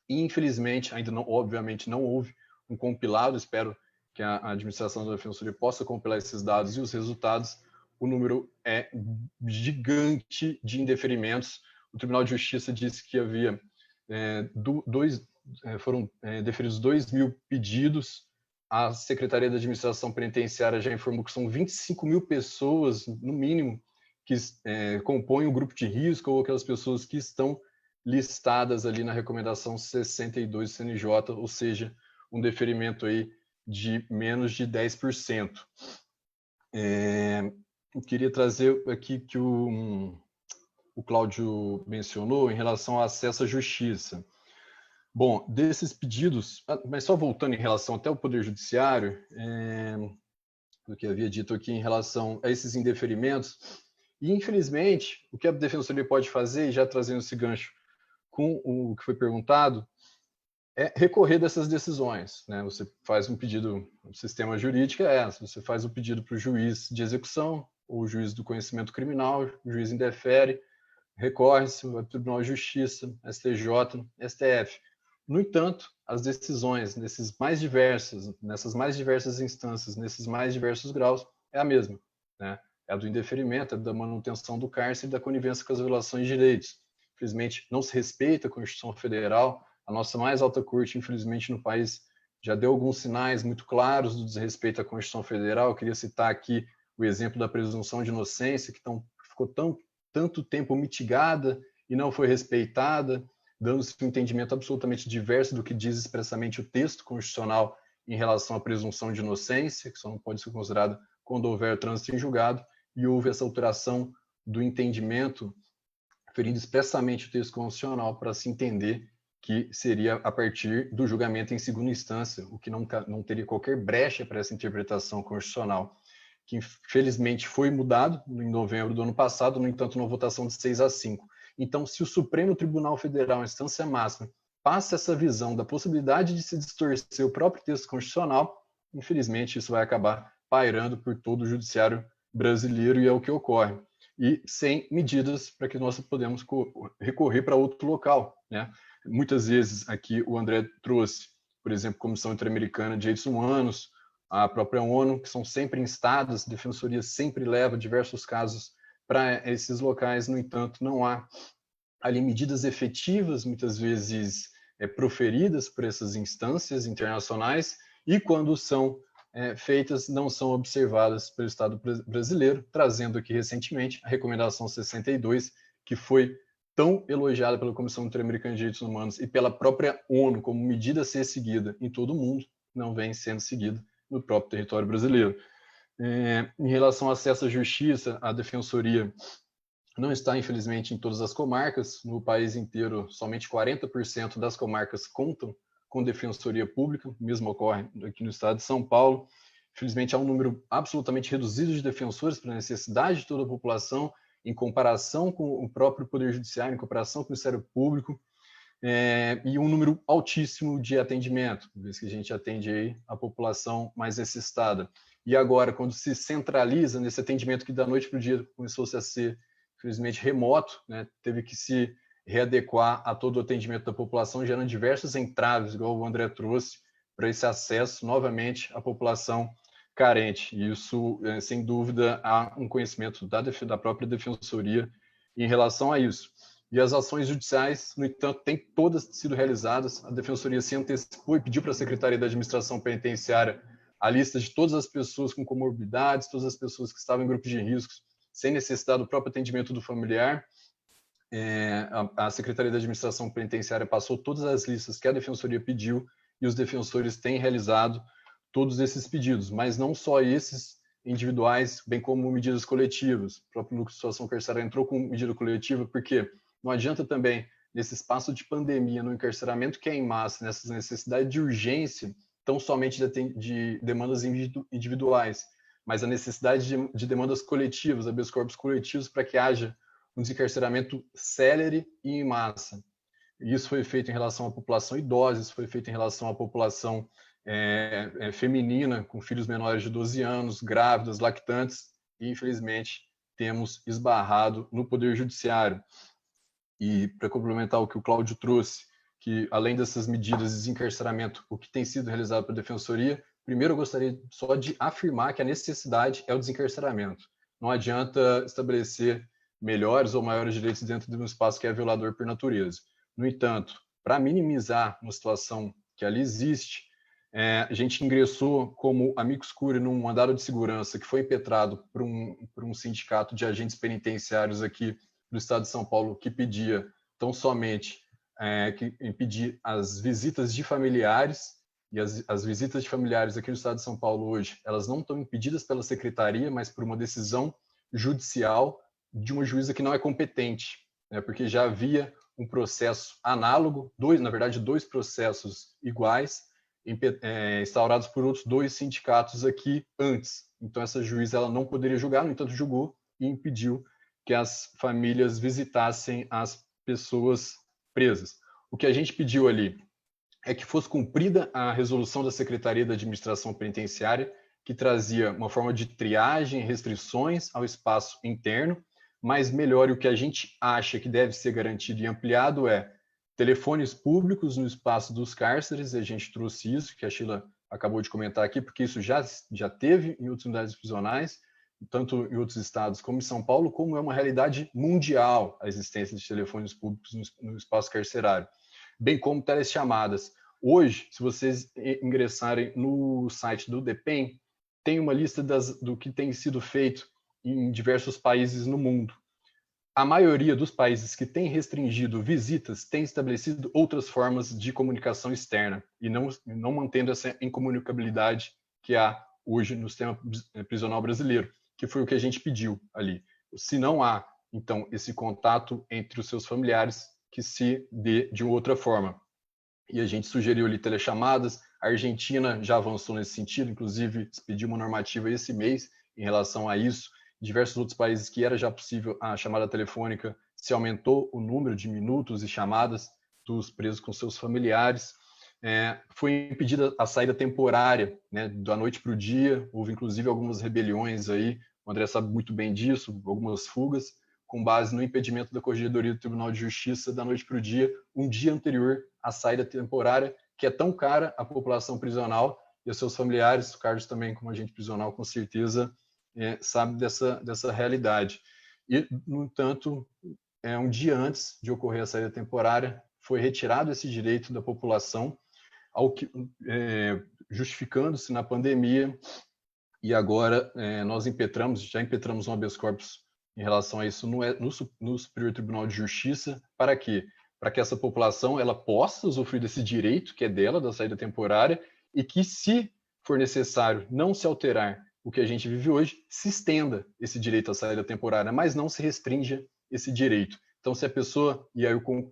E, infelizmente, ainda não, obviamente, não houve um compilado, espero que a administração da Defensoria possa compilar esses dados e os resultados. O número é gigante de indeferimentos. O Tribunal de Justiça disse que havia foram deferidos 2.000 pedidos. A Secretaria da Administração Penitenciária já informou que são 25.000 pessoas, no mínimo, que compõem o grupo de risco ou aquelas pessoas que estão listadas ali na recomendação 62 do CNJ, ou seja, um deferimento aí de menos de 10%. Eu queria trazer aqui que o Cláudio mencionou em relação ao acesso à justiça. Bom, desses pedidos, mas só voltando em relação até ao Poder Judiciário, do que havia dito aqui em relação a esses indeferimentos, e infelizmente, o que a Defensoria pode fazer, e já trazendo esse gancho com o que foi perguntado, é recorrer dessas decisões, né? Você faz um pedido, o sistema jurídico você faz o pedido para o juiz de execução, ou o juiz do conhecimento criminal, o juiz indefere, recorre-se ao Tribunal de Justiça, STJ, STF. No entanto, as decisões nessas mais diversas instâncias, nesses mais diversos graus, é a mesma, né? É a do indeferimento, é da manutenção do cárcere e da conivência com as violações de direitos. Infelizmente, não se respeita a Constituição Federal. A nossa mais alta corte, infelizmente, no país, já deu alguns sinais muito claros do desrespeito à Constituição Federal. Eu queria citar aqui o exemplo da presunção de inocência, que ficou tanto tempo mitigada e não foi respeitada, dando-se um entendimento absolutamente diverso do que diz expressamente o texto constitucional em relação à presunção de inocência, que só não pode ser considerada quando houver trânsito em julgado, e houve essa alteração do entendimento, ferindo expressamente o texto constitucional para se entender que seria a partir do julgamento em segunda instância, o que não teria qualquer brecha para essa interpretação constitucional, que infelizmente foi mudado em novembro do ano passado, no entanto, numa votação de 6-5. Então, se o Supremo Tribunal Federal, a instância máxima, passa essa visão da possibilidade de se distorcer o próprio texto constitucional, infelizmente isso vai acabar pairando por todo o judiciário brasileiro, e é o que ocorre. E sem medidas para que nós podemos recorrer para outro local, né? Muitas vezes aqui o André trouxe, por exemplo, Comissão Interamericana de Direitos Humanos, a própria ONU, que são sempre instadas, a Defensoria sempre leva diversos casos para esses locais. No entanto, não há ali medidas efetivas, muitas vezes proferidas por essas instâncias internacionais, e quando são feitas, não são observadas pelo Estado brasileiro, trazendo aqui recentemente a recomendação 62, que foi tão elogiada pela Comissão Interamericana de Direitos Humanos e pela própria ONU como medida a ser seguida em todo o mundo, não vem sendo seguida no próprio território brasileiro. Em relação ao acesso à justiça, a Defensoria não está, infelizmente, em todas as comarcas. No país inteiro, somente 40% das comarcas contam com defensoria pública, o mesmo ocorre aqui no estado de São Paulo. Infelizmente, há um número absolutamente reduzido de defensores para a necessidade de toda a população, em comparação com o próprio Poder Judiciário, em comparação com o Ministério Público, e um número altíssimo de atendimento, uma vez que a gente atende aí a população mais necessitada. E agora, quando se centraliza nesse atendimento que da noite para o dia começou-se a ser, infelizmente, remoto, né, teve que se readequar a todo o atendimento da população, gerando diversos entraves, igual o André trouxe, para esse acesso, novamente, à população carente. E isso, sem dúvida, há um conhecimento da própria Defensoria em relação a isso. E as ações judiciais, no entanto, têm todas sido realizadas. A Defensoria se antecipou e pediu para a Secretaria da Administração Penitenciária a lista de todas as pessoas com comorbidades, todas as pessoas que estavam em grupos de riscos, sem necessidade do próprio atendimento do familiar. A Secretaria da Administração Penitenciária passou todas as listas que a Defensoria pediu e os defensores têm realizado todos esses pedidos, mas não só esses individuais, bem como medidas coletivas. O próprio Núcleo de Situação Carcerária entrou com medida coletiva, porque não adianta também, nesse espaço de pandemia, no encarceramento que é em massa, nessas necessidades de urgência, tão somente de demandas individuais, mas a necessidade de demandas coletivas, habeas corpus coletivos, para que haja um desencarceramento célere e em massa. Isso foi feito em relação à população idosa, isso foi feito em relação à população feminina, com filhos menores de 12 anos, grávidas, lactantes, e infelizmente temos esbarrado no Poder Judiciário. E para complementar o que o Cláudio trouxe, que além dessas medidas de desencarceramento, o que tem sido realizado pela Defensoria, primeiro eu gostaria só de afirmar que a necessidade é o desencarceramento. Não adianta estabelecer melhores ou maiores direitos dentro de um espaço que é violador por natureza. No entanto, para minimizar uma situação que ali existe, a gente ingressou como amicus curiae num mandado de segurança que foi impetrado por um sindicato de agentes penitenciários aqui do estado de São Paulo, que pedia tão somente que impedir as visitas de familiares, e as visitas de familiares aqui no estado de São Paulo hoje, elas não estão impedidas pela secretaria, mas por uma decisão judicial de uma juíza que não é competente, né, porque já havia um processo análogo, na verdade, dois processos iguais, instaurados por outros dois sindicatos aqui antes. Então, essa juíza ela não poderia julgar, no entanto, julgou e impediu que as famílias visitassem as pessoas presas. O que a gente pediu ali é que fosse cumprida a resolução da Secretaria da Administração Penitenciária, que trazia uma forma de triagem e restrições ao espaço interno, mas melhor, o que a gente acha que deve ser garantido e ampliado é telefones públicos no espaço dos cárceres, e a gente trouxe isso, que a Sheila acabou de comentar aqui, porque isso já teve em outras unidades prisionais, tanto em outros estados como em São Paulo, como é uma realidade mundial a existência de telefones públicos no espaço carcerário, bem como telechamadas. Hoje, se vocês ingressarem no site do DEPEN, tem uma lista do que tem sido feito em diversos países no mundo. A maioria dos países que tem restringido visitas tem estabelecido outras formas de comunicação externa e não mantendo essa incomunicabilidade que há hoje no sistema prisional brasileiro, que foi o que a gente pediu ali. Se não há, então, esse contato entre os seus familiares, que se dê de outra forma. E a gente sugeriu ali telechamadas, a Argentina já avançou nesse sentido, inclusive pediu uma normativa esse mês em relação a isso. Diversos outros países que era já possível a chamada telefônica, se aumentou o número de minutos e chamadas dos presos com seus familiares. Foi impedida a saída temporária, né, da noite para o dia. Houve inclusive algumas rebeliões aí, o André sabe muito bem disso, algumas fugas, com base no impedimento da Corregedoria do Tribunal de Justiça da noite para o dia, um dia anterior à saída temporária, que é tão cara à população prisional e aos seus familiares. O Carlos também, como agente prisional, com certeza sabe dessa realidade. E, no entanto, um dia antes de ocorrer a saída temporária, foi retirado esse direito da população, justificando-se na pandemia, e agora nós já impetramos um habeas corpus em relação a isso no Superior Tribunal de Justiça. Para quê? Para que essa população ela possa usufruir desse direito que é dela, da saída temporária, e que, se for necessário não se alterar o que a gente vive hoje, se estenda esse direito à saída temporária, mas não se restrinja esse direito. Então, se a pessoa,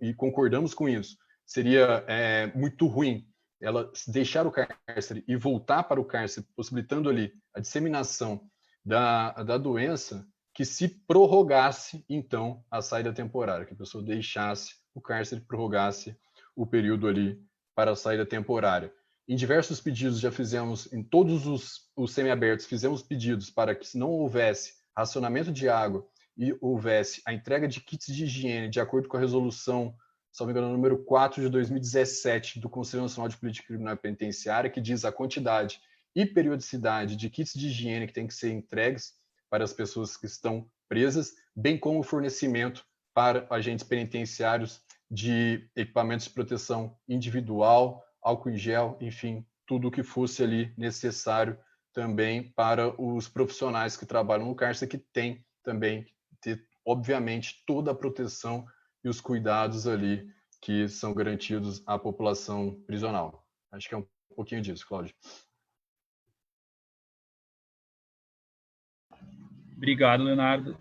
e concordamos com isso, seria muito ruim ela deixar o cárcere e voltar para o cárcere, possibilitando ali a disseminação da doença, que se prorrogasse, então, a saída temporária, que a pessoa deixasse o cárcere e prorrogasse o período ali para a saída temporária. Em diversos pedidos já fizemos, em todos os semiabertos, fizemos pedidos para que, se não houvesse racionamento de água e houvesse a entrega de kits de higiene de acordo com a resolução, se não me engano, número 4 de 2017 do Conselho Nacional de Política Criminal e Penitenciária, que diz a quantidade e periodicidade de kits de higiene que tem que ser entregues para as pessoas que estão presas, bem como o fornecimento para agentes penitenciários de equipamentos de proteção individual, álcool em gel, enfim, tudo o que fosse ali necessário também para os profissionais que trabalham no cárcere, que tem também ter, obviamente, toda a proteção e os cuidados ali que são garantidos à população prisional. Acho que é um pouquinho disso, Cláudio. Obrigado, Leonardo.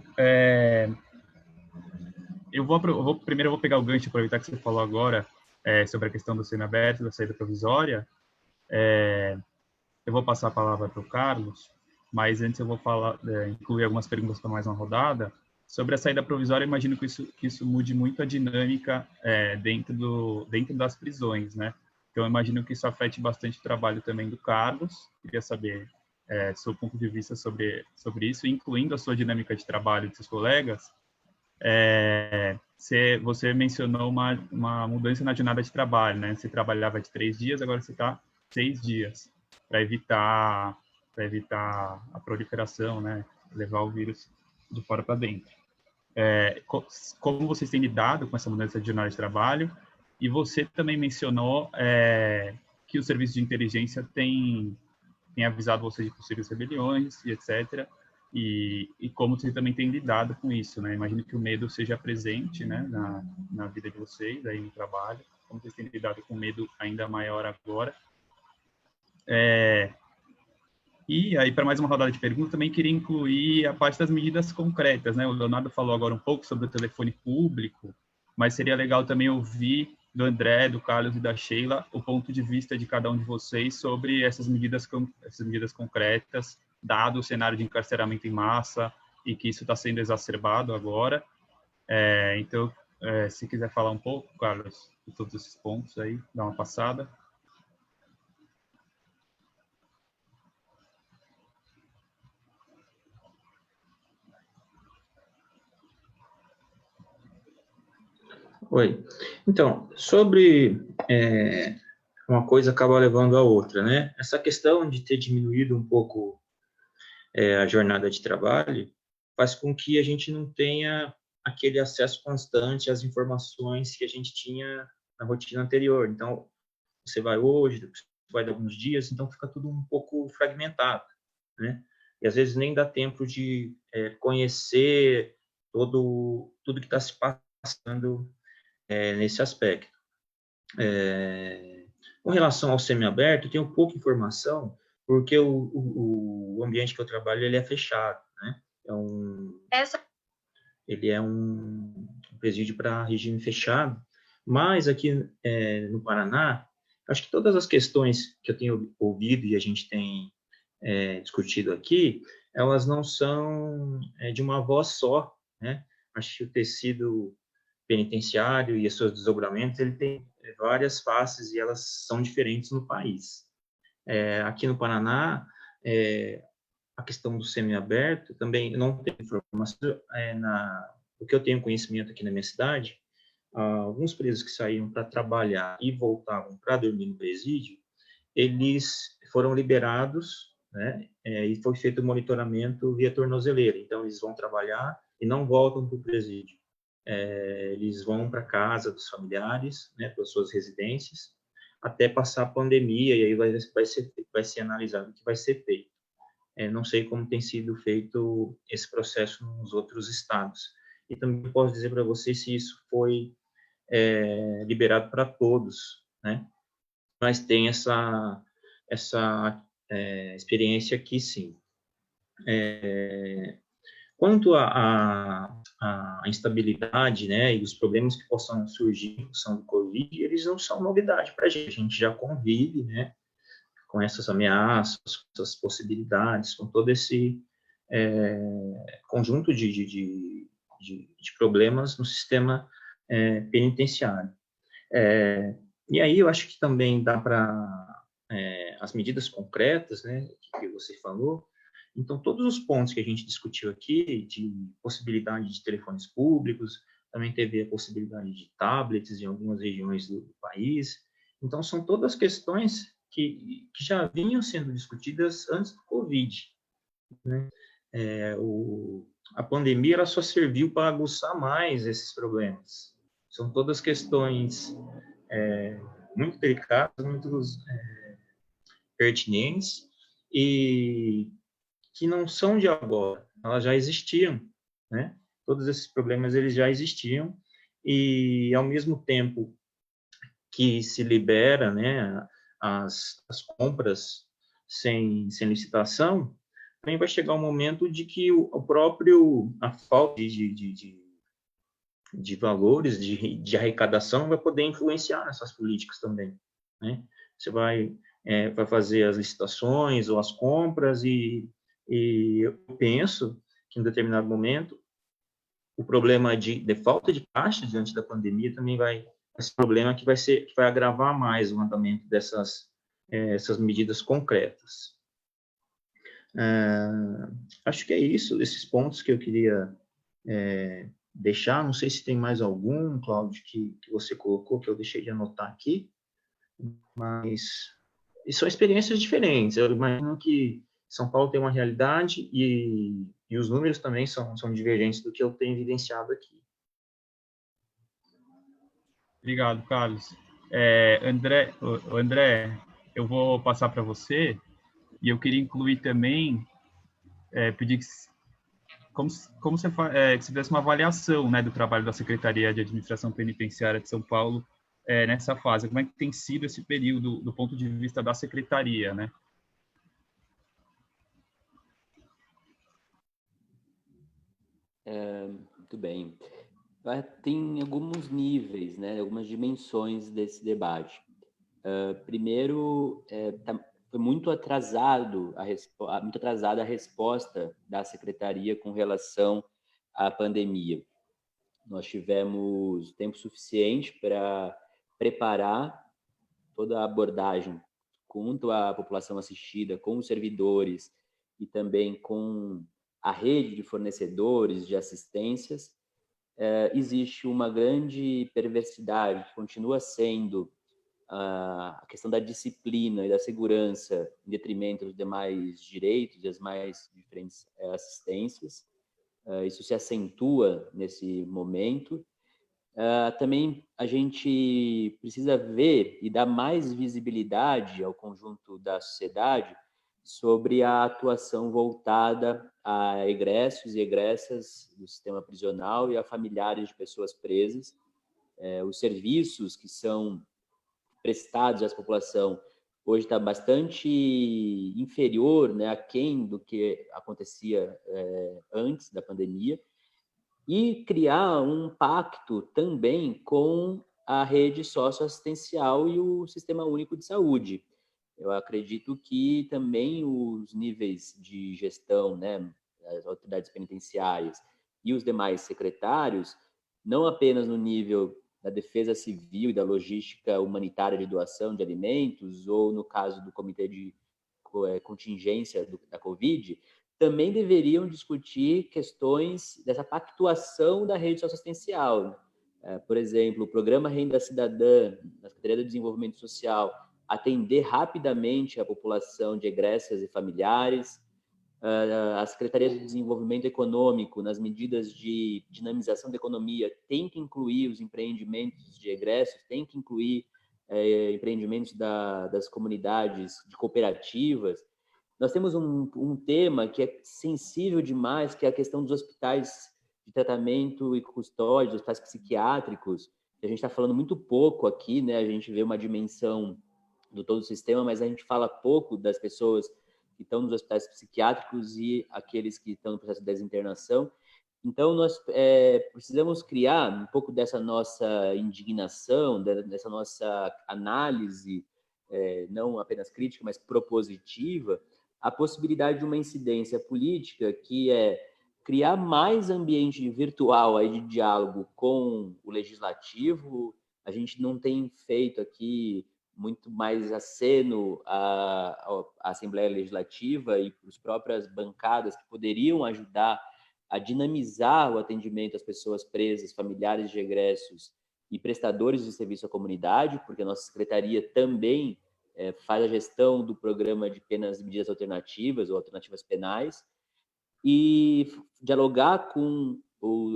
Primeiro eu vou pegar o gancho, aproveitar que você falou agora sobre a questão do semiaberto, da saída provisória. Eu vou passar a palavra para o Carlos, mas antes eu vou incluir algumas perguntas para mais uma rodada. Sobre a saída provisória, eu imagino que isso mude muito a dinâmica dentro das prisões, né? Então, eu imagino que isso afete bastante o trabalho também do Carlos. Queria saber seu ponto de vista sobre isso, incluindo a sua dinâmica de trabalho de seus colegas. Você mencionou uma mudança na jornada de trabalho, né? Você trabalhava de 3 dias, agora você está 6 dias, para evitar a proliferação, né? Levar o vírus de fora para dentro. Como vocês têm lidado com essa mudança de jornada de trabalho? E você também mencionou que o serviço de inteligência tem avisado vocês de possíveis rebeliões e etc. E como vocês também têm lidado com isso, né? Imagino que o medo seja presente, né, na vida de vocês, aí no trabalho. Como vocês têm lidado com medo ainda maior agora? E aí, para mais uma rodada de perguntas, também queria incluir a parte das medidas concretas, né? O Leonardo falou agora um pouco sobre o telefone público, mas seria legal também ouvir do André, do Carlos e da Sheila o ponto de vista de cada um de vocês sobre essas medidas concretas, dado o cenário de encarceramento em massa e que isso está sendo exacerbado agora. Então, se quiser falar um pouco, Carlos, de todos esses pontos aí, dá uma passada. Oi. Então, sobre uma coisa acaba levando a outra, né? Essa questão de ter diminuído um pouco a jornada de trabalho faz com que a gente não tenha aquele acesso constante às informações que a gente tinha na rotina anterior. Então, você vai hoje, depois vai dar alguns dias, então fica tudo um pouco fragmentado, né? E às vezes nem dá tempo de conhecer tudo que está se passando nesse aspecto. Com relação ao semiaberto, eu tenho pouca informação, porque o ambiente que eu trabalho ele é fechado, né? Ele é um presídio para regime fechado, mas aqui no Paraná, acho que todas as questões que eu tenho ouvido e a gente tem discutido aqui, elas não são de uma voz só, né? Acho que o tecido penitenciário e os seus desdobramentos, ele tem várias faces e elas são diferentes no país. Aqui no Paraná, a questão do semiaberto também não tem informação. O que eu tenho conhecimento aqui na minha cidade, alguns presos que saíram para trabalhar e voltavam para dormir no presídio, eles foram liberados, né, e foi feito o monitoramento via tornozeleira. Então, eles vão trabalhar e não voltam para o presídio. Eles vão para casa dos familiares, né, para suas residências, até passar a pandemia, e aí vai ser analisado o que vai ser feito. Não sei como tem sido feito esse processo nos outros estados. E também posso dizer para vocês se isso foi liberado para todos, né? Mas tem essa experiência aqui, sim. Quanto à instabilidade, né, e os problemas que possam surgir em função do Covid, eles não são novidade para a gente já convive, né, com essas ameaças, com essas possibilidades, com todo esse conjunto de problemas no sistema penitenciário. E aí eu acho que também dá para as medidas concretas, né, que você falou, Então, todos os pontos que a gente discutiu aqui, de possibilidade de telefones públicos, também teve a possibilidade de tablets em algumas regiões do país. Então, são todas questões que já vinham sendo discutidas antes do Covid, né? A pandemia ela só serviu para aguçar mais esses problemas. São todas questões muito delicadas, muito pertinentes, e que não são de agora, elas já existiam, né? Todos esses problemas eles já existiam, e ao mesmo tempo que se libera, né, as compras sem licitação, também vai chegar um momento de que a falta de valores, de arrecadação, vai poder influenciar nessas políticas também, né? Você vai fazer as licitações ou as compras e eu penso que em determinado momento o problema de falta de caixa diante da pandemia também vai ser um problema que vai agravar mais o andamento essas medidas concretas. Acho que é isso, esses pontos que eu queria deixar. Não sei se tem mais algum, Cláudio, que você colocou, que eu deixei de anotar aqui, mas são experiências diferentes. Eu imagino que São Paulo tem uma realidade e os números também são divergentes do que eu tenho evidenciado aqui. Obrigado, Carlos. André, eu vou passar para você e eu queria incluir também, pedir que você fizesse uma avaliação, né, do trabalho da Secretaria de Administração Penitenciária de São Paulo nessa fase. Como é que tem sido esse período do ponto de vista da Secretaria, né? Muito bem. Tem alguns níveis, né, algumas dimensões desse debate. Primeiro, foi muito atrasada a resposta da Secretaria com relação à pandemia. Nós tivemos tempo suficiente para preparar toda a abordagem junto à população assistida, com os servidores e também com a rede de fornecedores de assistências. Existe uma grande perversidade, que continua sendo a questão da disciplina e da segurança em detrimento dos demais direitos e das mais diferentes assistências. Isso se acentua nesse momento. Também a gente precisa ver e dar mais visibilidade ao conjunto da sociedade sobre a atuação voltada a egressos e egressas do sistema prisional e a familiares de pessoas presas. Os serviços que são prestados à população hoje está bastante inferior, né, aquém do que acontecia antes da pandemia, e criar um pacto também com a rede socioassistencial e o Sistema Único de Saúde. Eu acredito que também os níveis de gestão, né, as autoridades penitenciárias e os demais secretários, não apenas no nível da defesa civil e da logística humanitária de doação de alimentos, ou no caso do comitê de contingência da Covid, também deveriam discutir questões dessa pactuação da rede socioassistencial. Por exemplo, o Programa Renda Cidadã, da Secretaria do Desenvolvimento Social, atender rapidamente a população de egressas e familiares. A Secretaria de Desenvolvimento Econômico, nas medidas de dinamização da economia, tem que incluir os empreendimentos de egressos, tem que incluir empreendimentos das comunidades, de cooperativas. Nós temos um tema que é sensível demais, que é a questão dos hospitais de tratamento e custódia, dos hospitais psiquiátricos. A gente está falando muito pouco aqui, né? A gente vê uma dimensão do todo o sistema, mas a gente fala pouco das pessoas que estão nos hospitais psiquiátricos e aqueles que estão no processo de desinternação. Então, nós precisamos criar um pouco dessa nossa indignação, dessa nossa análise, não apenas crítica, mas propositiva, a possibilidade de uma incidência política que é criar mais ambiente virtual aí de diálogo com o legislativo. A gente não tem feito aqui muito mais aceno à Assembleia Legislativa e para as próprias bancadas que poderiam ajudar a dinamizar o atendimento às pessoas presas, familiares de egressos e prestadores de serviço à comunidade, porque a nossa secretaria também faz a gestão do programa de penas e medidas alternativas ou alternativas penais, e dialogar com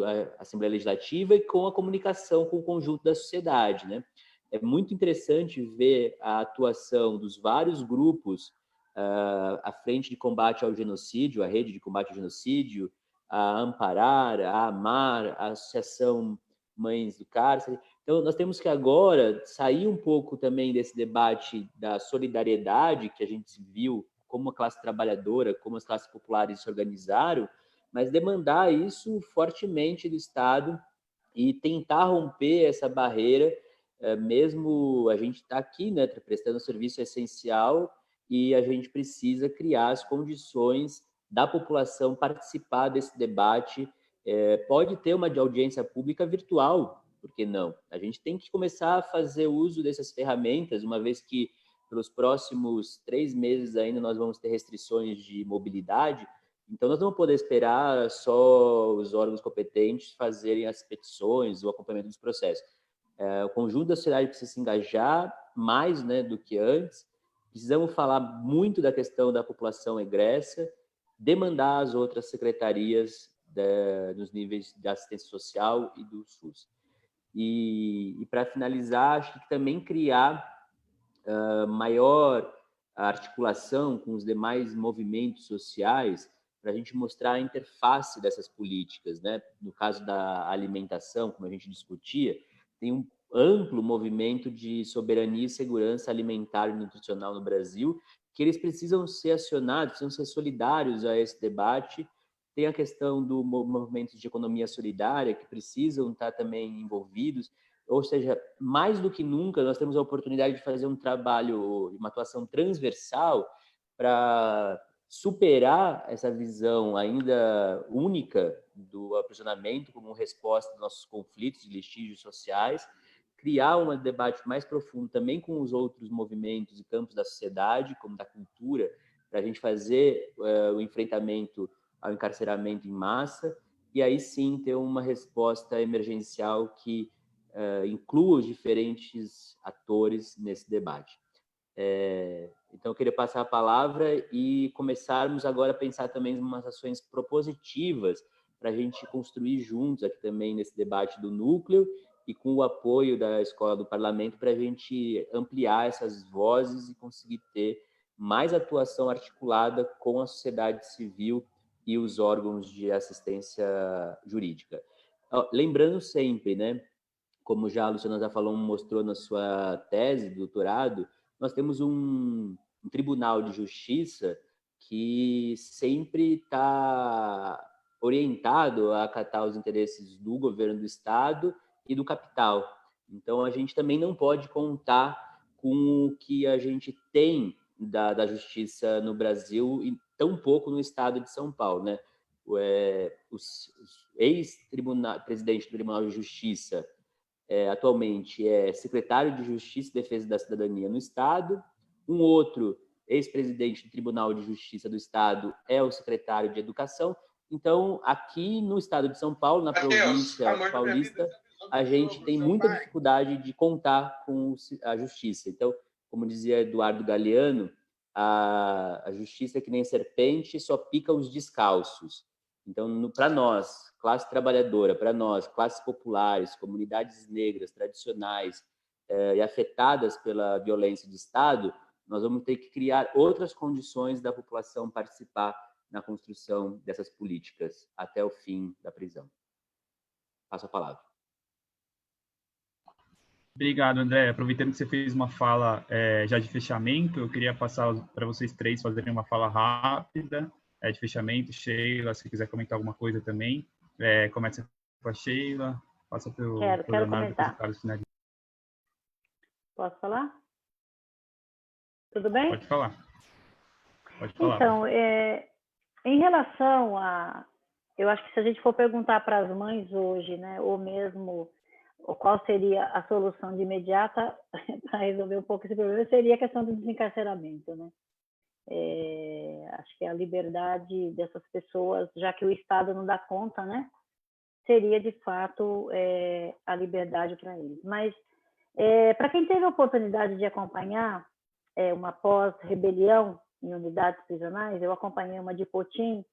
a Assembleia Legislativa e com a comunicação com o conjunto da sociedade, né? É muito interessante ver a atuação dos vários grupos à frente de combate ao genocídio, a rede de combate ao genocídio, a Amparar, a AMAR, a Associação Mães do Cárcere. Então, nós temos que agora sair um pouco também desse debate da solidariedade que a gente viu como a classe trabalhadora, como as classes populares se organizaram, mas demandar isso fortemente do Estado e tentar romper essa barreira, mesmo a gente está aqui, né, prestando serviço essencial, e a gente precisa criar as condições da população participar desse debate. Pode ter uma audiência pública virtual, por que não? A gente tem que começar a fazer uso dessas ferramentas, uma vez que pelos próximos 3 meses ainda nós vamos ter restrições de mobilidade, então nós não vamos poder esperar só os órgãos competentes fazerem as petições, o acompanhamento dos processos. O conjunto da sociedade precisa se engajar mais, né, do que antes. Precisamos falar muito da questão da população egressa, demandar as outras secretarias nos níveis de assistência social e do SUS. E para finalizar, acho que também criar maior articulação com os demais movimentos sociais para a gente mostrar a interface dessas políticas, né? No caso da alimentação, como a gente discutia, tem um amplo movimento de soberania e segurança alimentar e nutricional no Brasil, que eles precisam ser acionados, precisam ser solidários a esse debate. Tem a questão do movimento de economia solidária, que precisam estar também envolvidos. Ou seja, mais do que nunca, nós temos a oportunidade de fazer um trabalho, uma atuação transversal para superar essa visão ainda única do aprisionamento como resposta aos nossos conflitos e litígios sociais, criar um debate mais profundo também com os outros movimentos e campos da sociedade, como da cultura, para a gente fazer o enfrentamento ao encarceramento em massa, e aí sim ter uma resposta emergencial que inclua os diferentes atores nesse debate. Então, eu queria passar a palavra e começarmos agora a pensar também em umas ações propositivas para a gente construir juntos aqui também nesse debate do núcleo e com o apoio da Escola do Parlamento para a gente ampliar essas vozes e conseguir ter mais atuação articulada com a sociedade civil e os órgãos de assistência jurídica. Lembrando sempre, né, como já a Luciana já falou, mostrou na sua tese de doutorado, nós temos um tribunal de justiça que sempre está orientado a acatar os interesses do governo do Estado e do capital. Então, a gente também não pode contar com o que a gente tem da justiça no Brasil e tão pouco no Estado de São Paulo, né? Os ex-presidente do Tribunal de Justiça atualmente é secretário de Justiça e Defesa da Cidadania no Estado, um outro ex-presidente do Tribunal de Justiça do Estado é o secretário de Educação. Então, aqui no Estado de São Paulo, na província paulista, a gente tem muita dificuldade de contar com a justiça. Então, como dizia Eduardo Galeano, a justiça é que nem serpente, só pica os descalços. Então, para nós, classe trabalhadora, para nós, classes populares, comunidades negras, tradicionais e afetadas pela violência de Estado, nós vamos ter que criar outras condições da população participar na construção dessas políticas até o fim da prisão. Passo a palavra. Obrigado, André. Aproveitando que você fez uma fala já de fechamento, eu queria passar para vocês três fazerem uma fala rápida de fechamento. Sheila, se quiser comentar alguma coisa também, começa com a Sheila, passa pelo Leonardo, comentar. Carlos finaliza. Posso falar? Tudo bem? Pode falar. Pode falar. Então, em relação a... Eu acho que se a gente for perguntar para as mães hoje, né, ou mesmo qual seria a solução de imediata para resolver um pouco esse problema, seria a questão do desencarceramento, né? Acho que a liberdade dessas pessoas, já que o Estado não dá conta, né? Seria, de fato, a liberdade para eles. Mas, para quem teve a oportunidade de acompanhar uma pós-rebelião em unidades prisionais, eu acompanhei uma de Potim,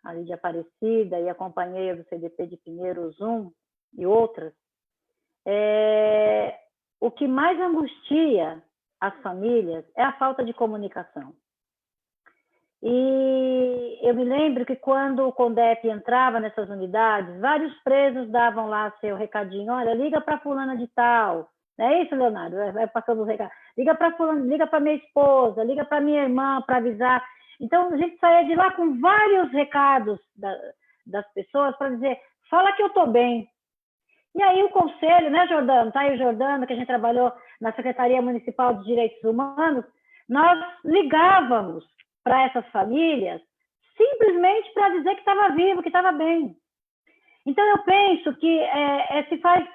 ali de Aparecida, e acompanhei a do CDP de Pinheiro, Zoom e outras. O que mais angustia as famílias é a falta de comunicação. E eu me lembro que quando o CONDEP entrava nessas unidades, vários presos davam lá seu recadinho, olha, liga para fulana de tal. Não é isso, Leonardo? Vai passando os recados. Liga para fulana, liga para minha esposa, liga para minha irmã para avisar. Então, a gente saía de lá com vários recados das pessoas para dizer, fala que eu estou bem. E aí o conselho, né, Jordano? Tá aí o Jordano, que a gente trabalhou na Secretaria Municipal de Direitos Humanos, nós ligávamos para essas famílias simplesmente para dizer que estava vivo, que estava bem. Então, eu penso que se faz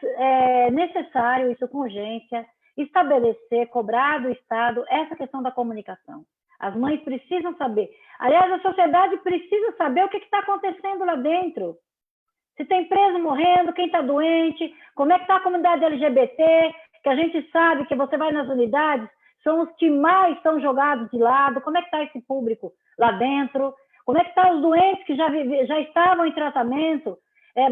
necessário, isso com urgência, estabelecer, cobrar do Estado essa questão da comunicação. As mães precisam saber. Aliás, a sociedade precisa saber o que está acontecendo lá dentro. Se tem preso morrendo, quem está doente, como é que está a comunidade LGBT, que a gente sabe que você vai nas unidades, são os que mais são jogados de lado, como é que está esse público lá dentro, como é que estão os doentes que já estavam em tratamento,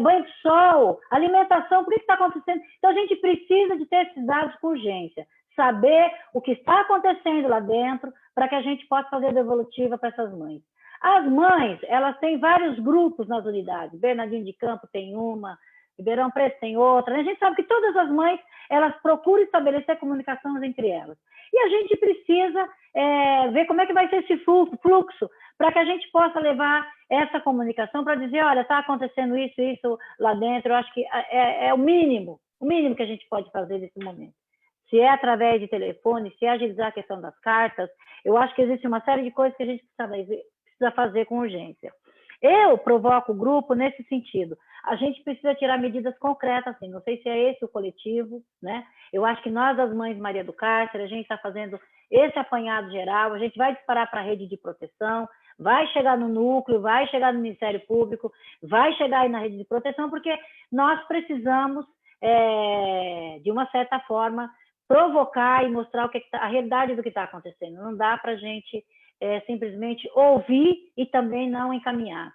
banho de sol, alimentação, por que está acontecendo? Então, a gente precisa de ter esses dados com urgência, saber o que está acontecendo lá dentro, para que a gente possa fazer a devolutiva para essas mães. As mães, elas têm vários grupos nas unidades, Bernardino de Campo tem uma, Ribeirão Preto tem outra, a gente sabe que todas as mães, elas procuram estabelecer comunicação entre elas. E a gente precisa ver como é que vai ser esse fluxo, para que a gente possa levar essa comunicação para dizer, olha, está acontecendo isso lá dentro, eu acho que é o mínimo que a gente pode fazer nesse momento. Se é através de telefone, se é agilizar a questão das cartas, eu acho que existe uma série de coisas que a gente precisa fazer com urgência. Eu provoco o grupo nesse sentido. A gente precisa tirar medidas concretas, assim, não sei se é esse o coletivo, né? Eu acho que nós, as Mães Maria do Cárcere, a gente está fazendo esse apanhado geral, a gente vai disparar para a rede de proteção, vai chegar no núcleo, vai chegar no Ministério Público, vai chegar aí na rede de proteção, porque nós precisamos, de uma certa forma, provocar e mostrar a realidade do que está acontecendo. Não dá para a gente simplesmente ouvir e também não encaminhar.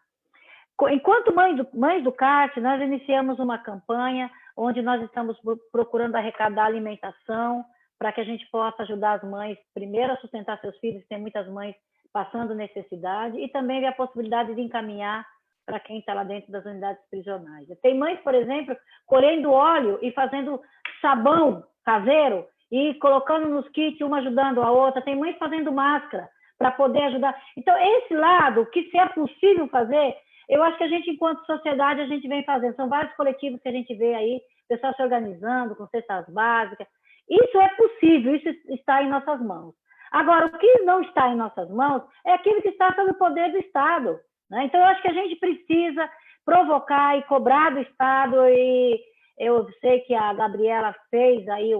Enquanto Mães do Cárcere, nós iniciamos uma campanha onde nós estamos procurando arrecadar alimentação para que a gente possa ajudar as mães, primeiro, a sustentar seus filhos, tem muitas mães passando necessidade, e também ver a possibilidade de encaminhar para quem está lá dentro das unidades prisionais. Tem mães, por exemplo, colhendo óleo e fazendo sabão caseiro e colocando nos kits, uma ajudando a outra. Tem mães fazendo máscara para poder ajudar. Então, esse lado, que se é possível fazer, eu acho que a gente, enquanto sociedade, a gente vem fazendo. São vários coletivos que a gente vê aí, o pessoal se organizando com cestas básicas. Isso é possível, isso está em nossas mãos. Agora, o que não está em nossas mãos é aquilo que está sob o poder do Estado, né? Então, eu acho que a gente precisa provocar e cobrar do Estado, e eu sei que a Gabriela fez aí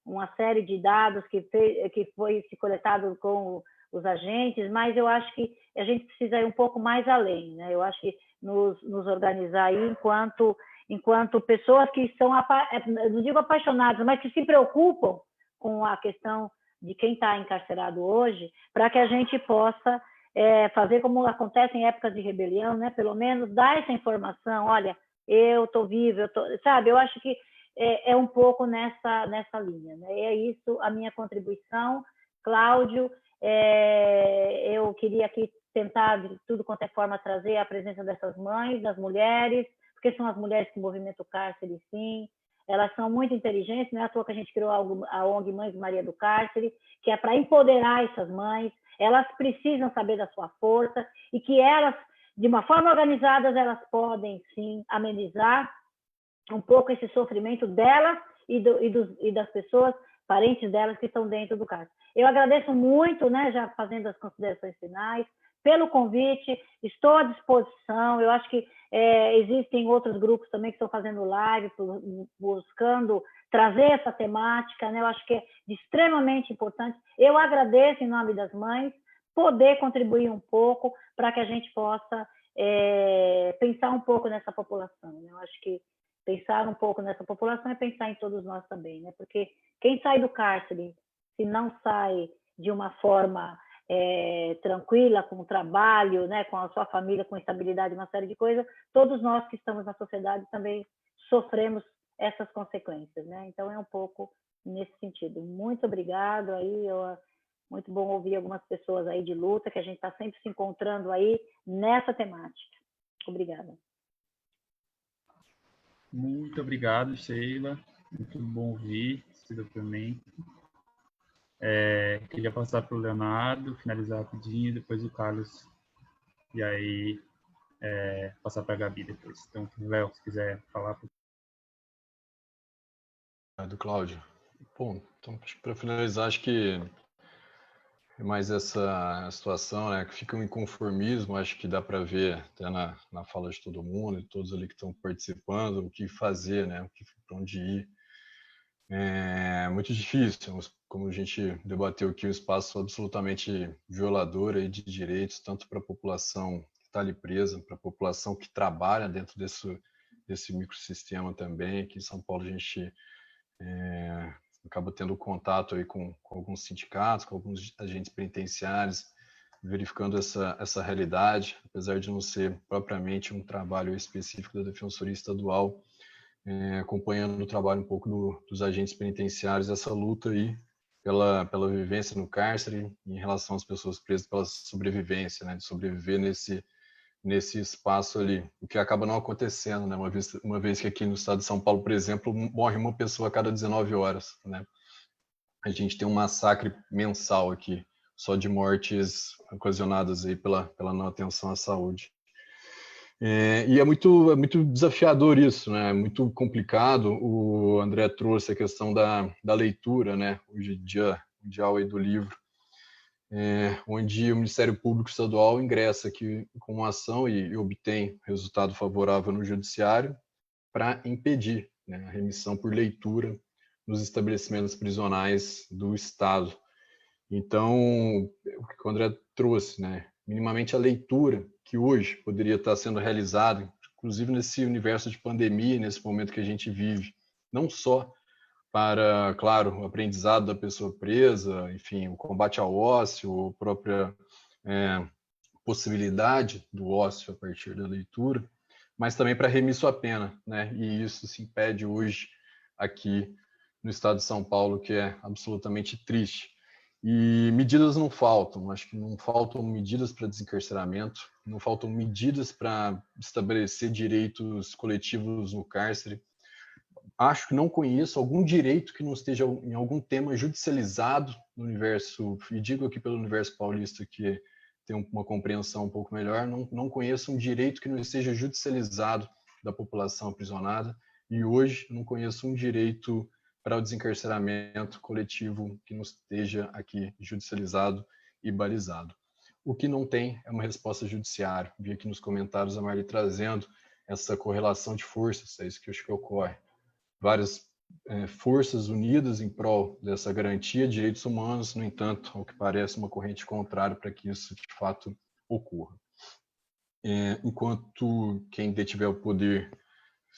uma série de dados que foi se coletado com os agentes, mas eu acho que a gente precisa ir um pouco mais além, né? Eu acho que nos organizar aí enquanto pessoas que são, não digo apaixonadas, mas que se preocupam com a questão de quem está encarcerado hoje, para que a gente possa fazer como acontece em épocas de rebelião, né? Pelo menos dar essa informação, olha, eu estou vivo, sabe? Eu acho que é um pouco nessa linha, né? É isso a minha contribuição. Cláudio, eu queria aqui tentar, de tudo quanto é forma, trazer a presença dessas mães, das mulheres, porque são as mulheres que movimentam o cárcere, sim. Elas são muito inteligentes, não é à toa que a gente criou a ONG Mães Maria do Cárcere, que é para empoderar essas mães. Elas precisam saber da sua força e que elas, de uma forma organizada, elas podem, sim, amenizar um pouco esse sofrimento delas e das pessoas, parentes delas que estão dentro do cárcere. Eu agradeço muito, né, já fazendo as considerações finais, pelo convite, estou à disposição. Eu acho que existem outros grupos também que estão fazendo live, buscando trazer essa temática, né? Eu acho que é extremamente importante. Eu agradeço, em nome das mães, poder contribuir um pouco para que a gente possa pensar um pouco nessa população, né? Eu acho que pensar um pouco nessa população é pensar em todos nós também, né? Porque quem sai do cárcere, se não sai de uma forma tranquila, com o trabalho, né, com a sua família, com estabilidade, uma série de coisas, todos nós que estamos na sociedade também sofremos essas consequências, né? Então é um pouco nesse sentido. Muito obrigado aí, muito bom ouvir algumas pessoas aí de luta, que a gente está sempre se encontrando aí nessa temática. Obrigada. Muito obrigado, Sheila. Muito bom ouvir esse depoimento. Queria passar para o Leonardo, finalizar rapidinho, depois o Carlos, e aí passar para a Gabi depois. Então, Léo, se quiser falar. Do Cláudio. Bom, então, para finalizar, acho que é mais essa situação, né, que fica um inconformismo, acho que dá para ver até na fala de todo mundo, de todos ali que estão participando, o que fazer, né, para onde ir. É muito difícil, como a gente debateu aqui, um espaço absolutamente violador aí de direitos, tanto para a população que está ali presa, para a população que trabalha dentro desse microsistema também. Aqui em São Paulo a gente acaba tendo contato aí com alguns sindicatos, com alguns agentes penitenciários, verificando essa realidade, apesar de não ser propriamente um trabalho específico da Defensoria Estadual, acompanhando o trabalho um pouco dos agentes penitenciários, essa luta aí pela vivência no cárcere em relação às pessoas presas, pela sobrevivência, né, de sobreviver nesse espaço ali, o que acaba não acontecendo, né, uma vez que aqui no estado de São Paulo, por exemplo, morre uma pessoa a cada 19 horas, né? A gente tem um massacre mensal aqui, só de mortes ocasionadas aí pela não atenção à saúde. E é muito desafiador isso, né? É muito complicado. O André trouxe a questão da leitura, né? Hoje, dia mundial aí do livro, onde o Ministério Público Estadual ingressa aqui com uma ação e obtém resultado favorável no Judiciário para impedir, né, a remissão por leitura nos estabelecimentos prisionais do Estado. Então, o que o André trouxe, né? Minimamente a leitura que hoje poderia estar sendo realizada, inclusive nesse universo de pandemia, nesse momento que a gente vive, não só para, claro, o aprendizado da pessoa presa, enfim, o combate ao ócio, a própria possibilidade do ócio a partir da leitura, mas também para remissão à pena, né? E isso se impede hoje aqui no estado de São Paulo, que é absolutamente triste. E medidas não faltam, acho que não faltam medidas para desencarceramento, não faltam medidas para estabelecer direitos coletivos no cárcere. Acho que não conheço algum direito que não esteja em algum tema judicializado no universo, e digo aqui pelo universo paulista, que tem uma compreensão um pouco melhor, não conheço um direito que não esteja judicializado da população aprisionada, e hoje não conheço um direito para o desencarceramento coletivo que não esteja aqui judicializado e balizado. O que não tem é uma resposta judiciária. Vi aqui nos comentários a Marli trazendo essa correlação de forças, é isso que eu acho que ocorre. Várias forças unidas em prol dessa garantia de direitos humanos, no entanto, ao que parece, uma corrente contrária para que isso de fato ocorra. Enquanto quem detiver o poder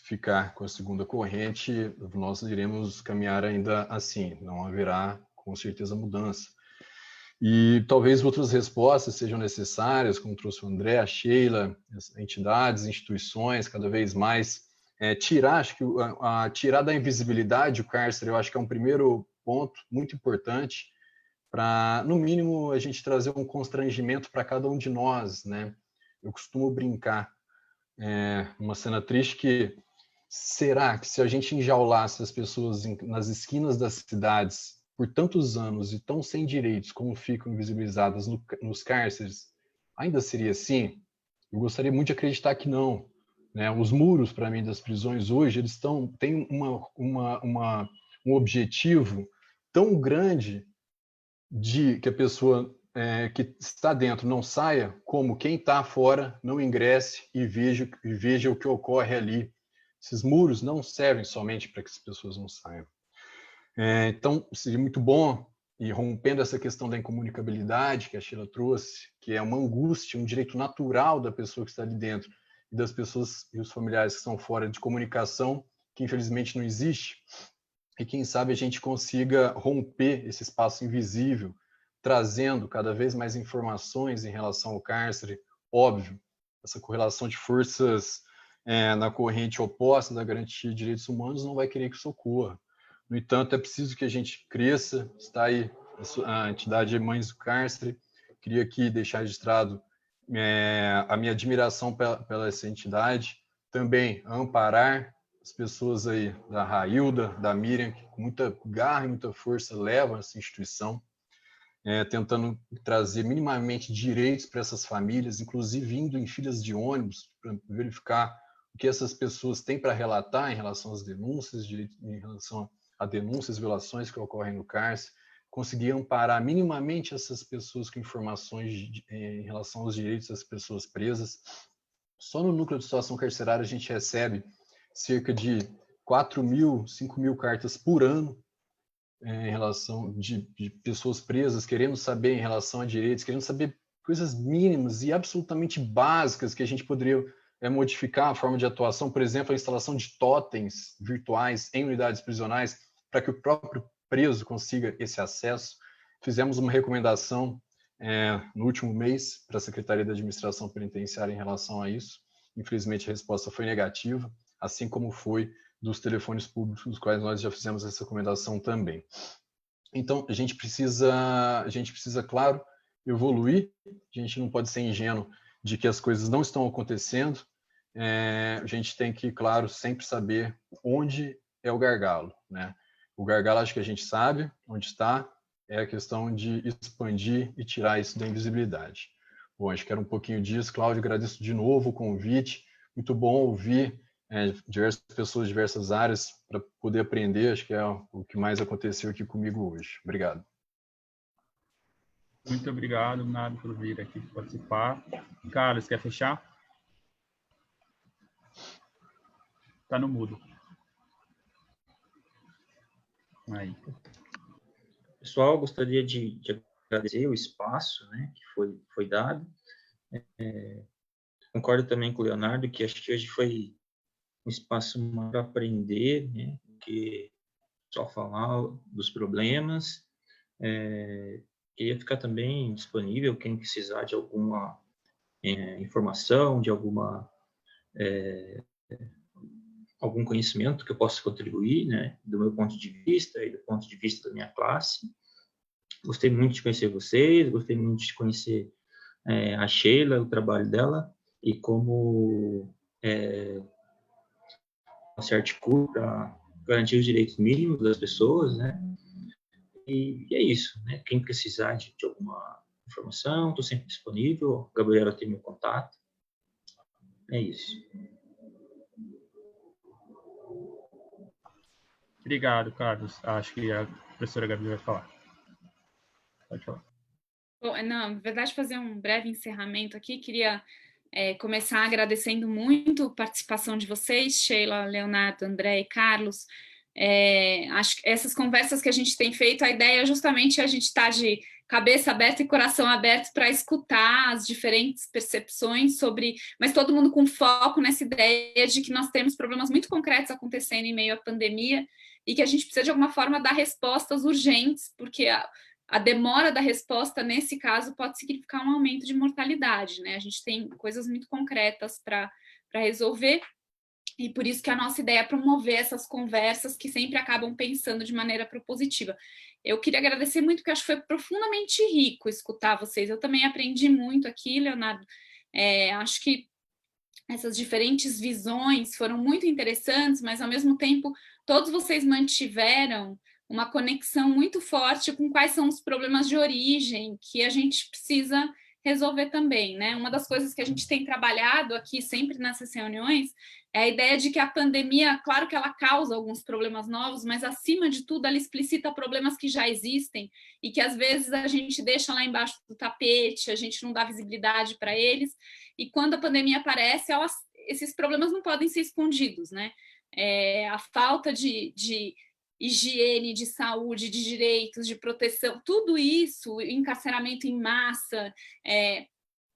ficar com a segunda corrente, nós iremos caminhar ainda assim, não haverá com certeza mudança. E talvez outras respostas sejam necessárias, como trouxe o André, a Sheila, as entidades, instituições, cada vez mais tirar da invisibilidade o cárcere. Eu acho que é um primeiro ponto muito importante para, no mínimo, a gente trazer um constrangimento para cada um de nós, né? Eu costumo brincar, uma cena triste, que será que se a gente enjaulasse as pessoas nas esquinas das cidades por tantos anos e tão sem direitos como ficam invisibilizadas nos cárceres, ainda seria assim? Eu gostaria muito de acreditar que não, né? Os muros, para mim, das prisões hoje, eles têm um objetivo tão grande de que a pessoa que está dentro não saia, como quem está fora não ingresse e veja o que ocorre ali. Esses muros não servem somente para que as pessoas não saiam. Então, seria muito bom, e rompendo essa questão da incomunicabilidade que a Sheila trouxe, que é uma angústia, um direito natural da pessoa que está ali dentro e das pessoas e os familiares que estão fora, de comunicação, que infelizmente não existe, e quem sabe a gente consiga romper esse espaço invisível, trazendo cada vez mais informações em relação ao cárcere. Óbvio, essa correlação de forças na corrente oposta da garantia de direitos humanos não vai querer que isso ocorra. No entanto, é preciso que a gente cresça. Está aí a entidade Mães do Cárcere. Queria aqui deixar registrado a minha admiração pela essa entidade. Também amparar as pessoas aí da Railda, da Miriam, que com muita garra e muita força levam essa instituição, tentando trazer minimamente direitos para essas famílias, inclusive indo em filas de ônibus para verificar o que essas pessoas têm para relatar em relação às denúncias, em relação a denúncias, violações que ocorrem no cárcere, conseguir amparar minimamente essas pessoas com informações em relação aos direitos das pessoas presas. Só no núcleo de situação carcerária a gente recebe cerca de 4.000, 5.000 cartas por ano em relação de pessoas presas, querendo saber em relação a direitos, querendo saber coisas mínimas e absolutamente básicas que a gente poderia modificar a forma de atuação, por exemplo, a instalação de totens virtuais em unidades prisionais, para que o próprio preso consiga esse acesso. Fizemos uma recomendação no último mês para a Secretaria da Administração Penitenciária em relação a isso. Infelizmente, a resposta foi negativa, assim como foi dos telefones públicos, dos quais nós já fizemos essa recomendação também. Então, a gente precisa, claro, evoluir. A gente não pode ser ingênuo de que as coisas não estão acontecendo. A gente tem que, claro, sempre saber onde é o gargalo, né? O gargalo, acho que a gente sabe onde está, é a questão de expandir e tirar isso da invisibilidade. Bom, acho que era um pouquinho disso. Cláudio, agradeço de novo o convite. Muito bom ouvir diversas pessoas de diversas áreas para poder aprender. Acho que é o que mais aconteceu aqui comigo hoje. Obrigado. Muito obrigado, Nado, por vir aqui participar. Carlos, quer fechar? Está no mudo. Aí. Pessoal, gostaria de agradecer o espaço, né, que foi dado. Concordo também com o Leonardo, que acho que hoje foi um espaço para aprender, né, que só falar dos problemas. Queria ficar também disponível, quem precisar de alguma informação, de algum conhecimento que eu possa contribuir, né, do meu ponto de vista e do ponto de vista da minha classe. Gostei muito de conhecer vocês, gostei muito de conhecer a Sheila, o trabalho dela, e como se articula para garantir os direitos mínimos das pessoas, né? E é isso, né? Quem precisar de alguma informação, estou sempre disponível. A Gabriela tem meu contato. É isso. Obrigado, Carlos. Acho que a professora Gabi vai falar. Pode falar. Bom, na verdade, fazer um breve encerramento aqui. Queria começar agradecendo muito a participação de vocês, Sheila, Leonardo, André e Carlos. Acho que essas conversas que a gente tem feito, a ideia é justamente a gente estar de cabeça aberta e coração aberto para escutar as diferentes percepções sobre, mas todo mundo com foco nessa ideia de que nós temos problemas muito concretos acontecendo em meio à pandemia e que a gente precisa de alguma forma dar respostas urgentes, porque a demora da resposta, nesse caso, pode significar um aumento de mortalidade, né? A gente tem coisas muito concretas para resolver, e por isso que a nossa ideia é promover essas conversas que sempre acabam pensando de maneira propositiva. Eu queria agradecer muito, porque acho que foi profundamente rico escutar vocês. Eu também aprendi muito aqui, Leonardo. Acho que essas diferentes visões foram muito interessantes, mas, ao mesmo tempo, todos vocês mantiveram uma conexão muito forte com quais são os problemas de origem que a gente precisa resolver também, né? Uma das coisas que a gente tem trabalhado aqui sempre nessas reuniões é a ideia de que a pandemia, claro que ela causa alguns problemas novos, mas acima de tudo ela explicita problemas que já existem e que às vezes a gente deixa lá embaixo do tapete, a gente não dá visibilidade para eles, e quando a pandemia aparece, esses problemas não podem ser escondidos, né? A falta de higiene, de saúde, de direitos, de proteção, tudo isso, encarceramento em massa,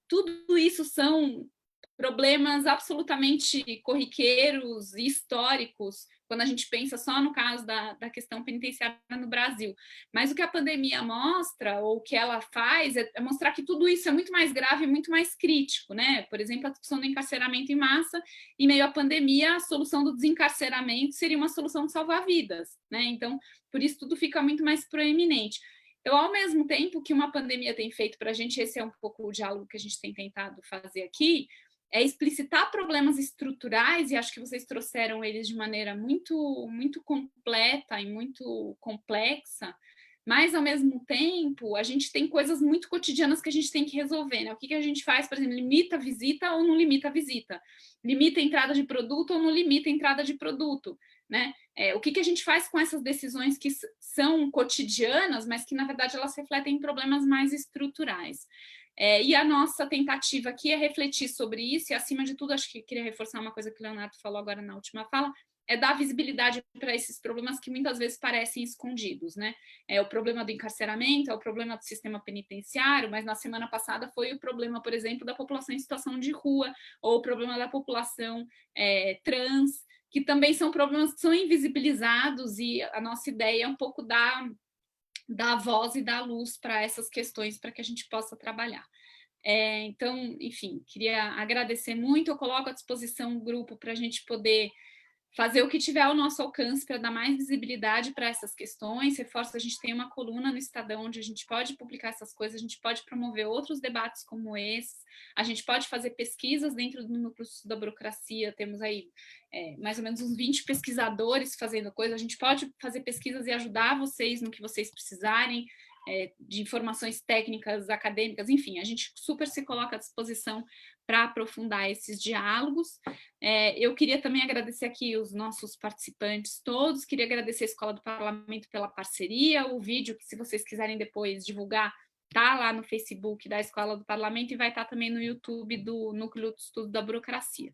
tudo isso são problemas absolutamente corriqueiros e históricos, quando a gente pensa só no caso da questão penitenciária no Brasil. Mas o que a pandemia mostra, ou o que ela faz, é mostrar que tudo isso é muito mais grave e muito mais crítico, né? Por exemplo, a discussão do encarceramento em massa, em meio à pandemia, a solução do desencarceramento seria uma solução de salvar vidas, né? Então, por isso tudo fica muito mais proeminente. Então, ao mesmo tempo que uma pandemia tem feito para a gente, esse é um pouco o diálogo que a gente tem tentado fazer aqui, é explicitar problemas estruturais, e acho que vocês trouxeram eles de maneira muito, muito completa e muito complexa, mas, ao mesmo tempo, a gente tem coisas muito cotidianas que a gente tem que resolver, né? O que a gente faz, por exemplo, limita a visita ou não limita a visita? Limita a entrada de produto ou não limita a entrada de produto, né? O que a gente faz com essas decisões que são cotidianas, mas que, na verdade, elas refletem problemas mais estruturais? E a nossa tentativa aqui é refletir sobre isso, e, acima de tudo, acho que queria reforçar uma coisa que o Leonardo falou agora na última fala, é dar visibilidade para esses problemas que muitas vezes parecem escondidos, né? O problema do encarceramento, é o problema do sistema penitenciário, mas na semana passada foi o problema, por exemplo, da população em situação de rua, ou o problema da população trans, que também são problemas que são invisibilizados, e a nossa ideia é um pouco dar voz e dar luz para essas questões, para que a gente possa trabalhar. Então, enfim, queria agradecer muito, eu coloco à disposição o grupo para a gente poder fazer o que tiver ao nosso alcance para dar mais visibilidade para essas questões. Reforço, a gente tem uma coluna no Estadão onde a gente pode publicar essas coisas, a gente pode promover outros debates como esses, a gente pode fazer pesquisas dentro do Núcleo da Burocracia, temos aí mais ou menos uns 20 pesquisadores fazendo coisa, a gente pode fazer pesquisas e ajudar vocês no que vocês precisarem, de informações técnicas, acadêmicas, enfim, a gente super se coloca à disposição para aprofundar esses diálogos. Eu queria também agradecer aqui os nossos participantes todos, queria agradecer a Escola do Parlamento pela parceria, o vídeo que, se vocês quiserem depois divulgar, está lá no Facebook da Escola do Parlamento e vai estar também no YouTube do Núcleo de Estudo da Burocracia.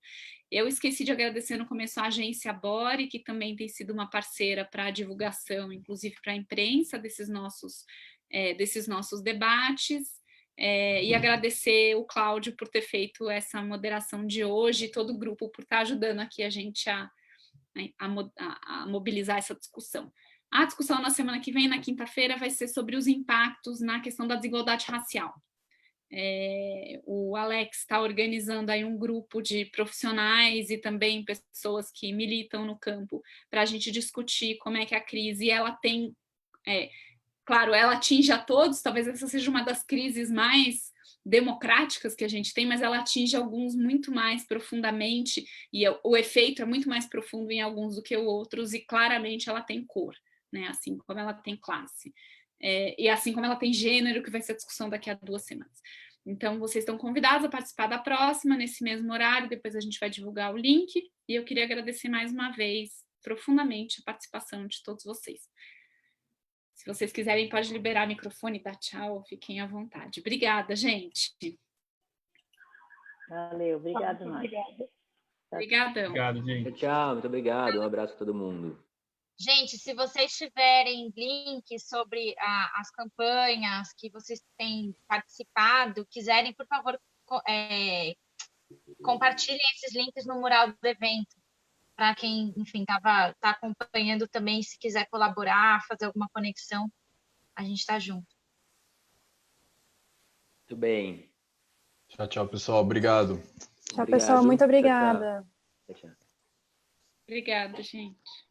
Eu esqueci de agradecer no começo a agência Bore, que também tem sido uma parceira para a divulgação, inclusive para a imprensa desses nossos debates, e agradecer o Cláudio por ter feito essa moderação de hoje, e todo o grupo por estar ajudando aqui a gente a mobilizar essa discussão. A discussão na semana que vem, na quinta-feira, vai ser sobre os impactos na questão da desigualdade racial. O Alex está organizando aí um grupo de profissionais e também pessoas que militam no campo para a gente discutir como é que a crise, ela tem... Claro, ela atinge a todos, talvez essa seja uma das crises mais democráticas que a gente tem, mas ela atinge alguns muito mais profundamente, e o efeito é muito mais profundo em alguns do que outros, e claramente ela tem cor, né? Assim como ela tem classe. E assim como ela tem gênero, que vai ser a discussão daqui a 2 semanas. Então, vocês estão convidados a participar da próxima, nesse mesmo horário, depois a gente vai divulgar o link, e eu queria agradecer mais uma vez, profundamente, a participação de todos vocês. Se vocês quiserem, pode liberar o microfone, dar tchau, fiquem à vontade. Obrigada, gente. Valeu, obrigado, nós. Obrigadão. Obrigado, gente. Tchau, muito obrigado. Um abraço a todo mundo. Gente, se vocês tiverem links sobre as campanhas que vocês têm participado, quiserem, por favor, compartilhem esses links no mural do evento, para quem, enfim, tá acompanhando também, se quiser colaborar, fazer alguma conexão, a gente está junto. Muito bem. Tchau, tchau, pessoal. Obrigado. Tchau, pessoal. Muito obrigada. Tchau, tchau. Obrigada, gente.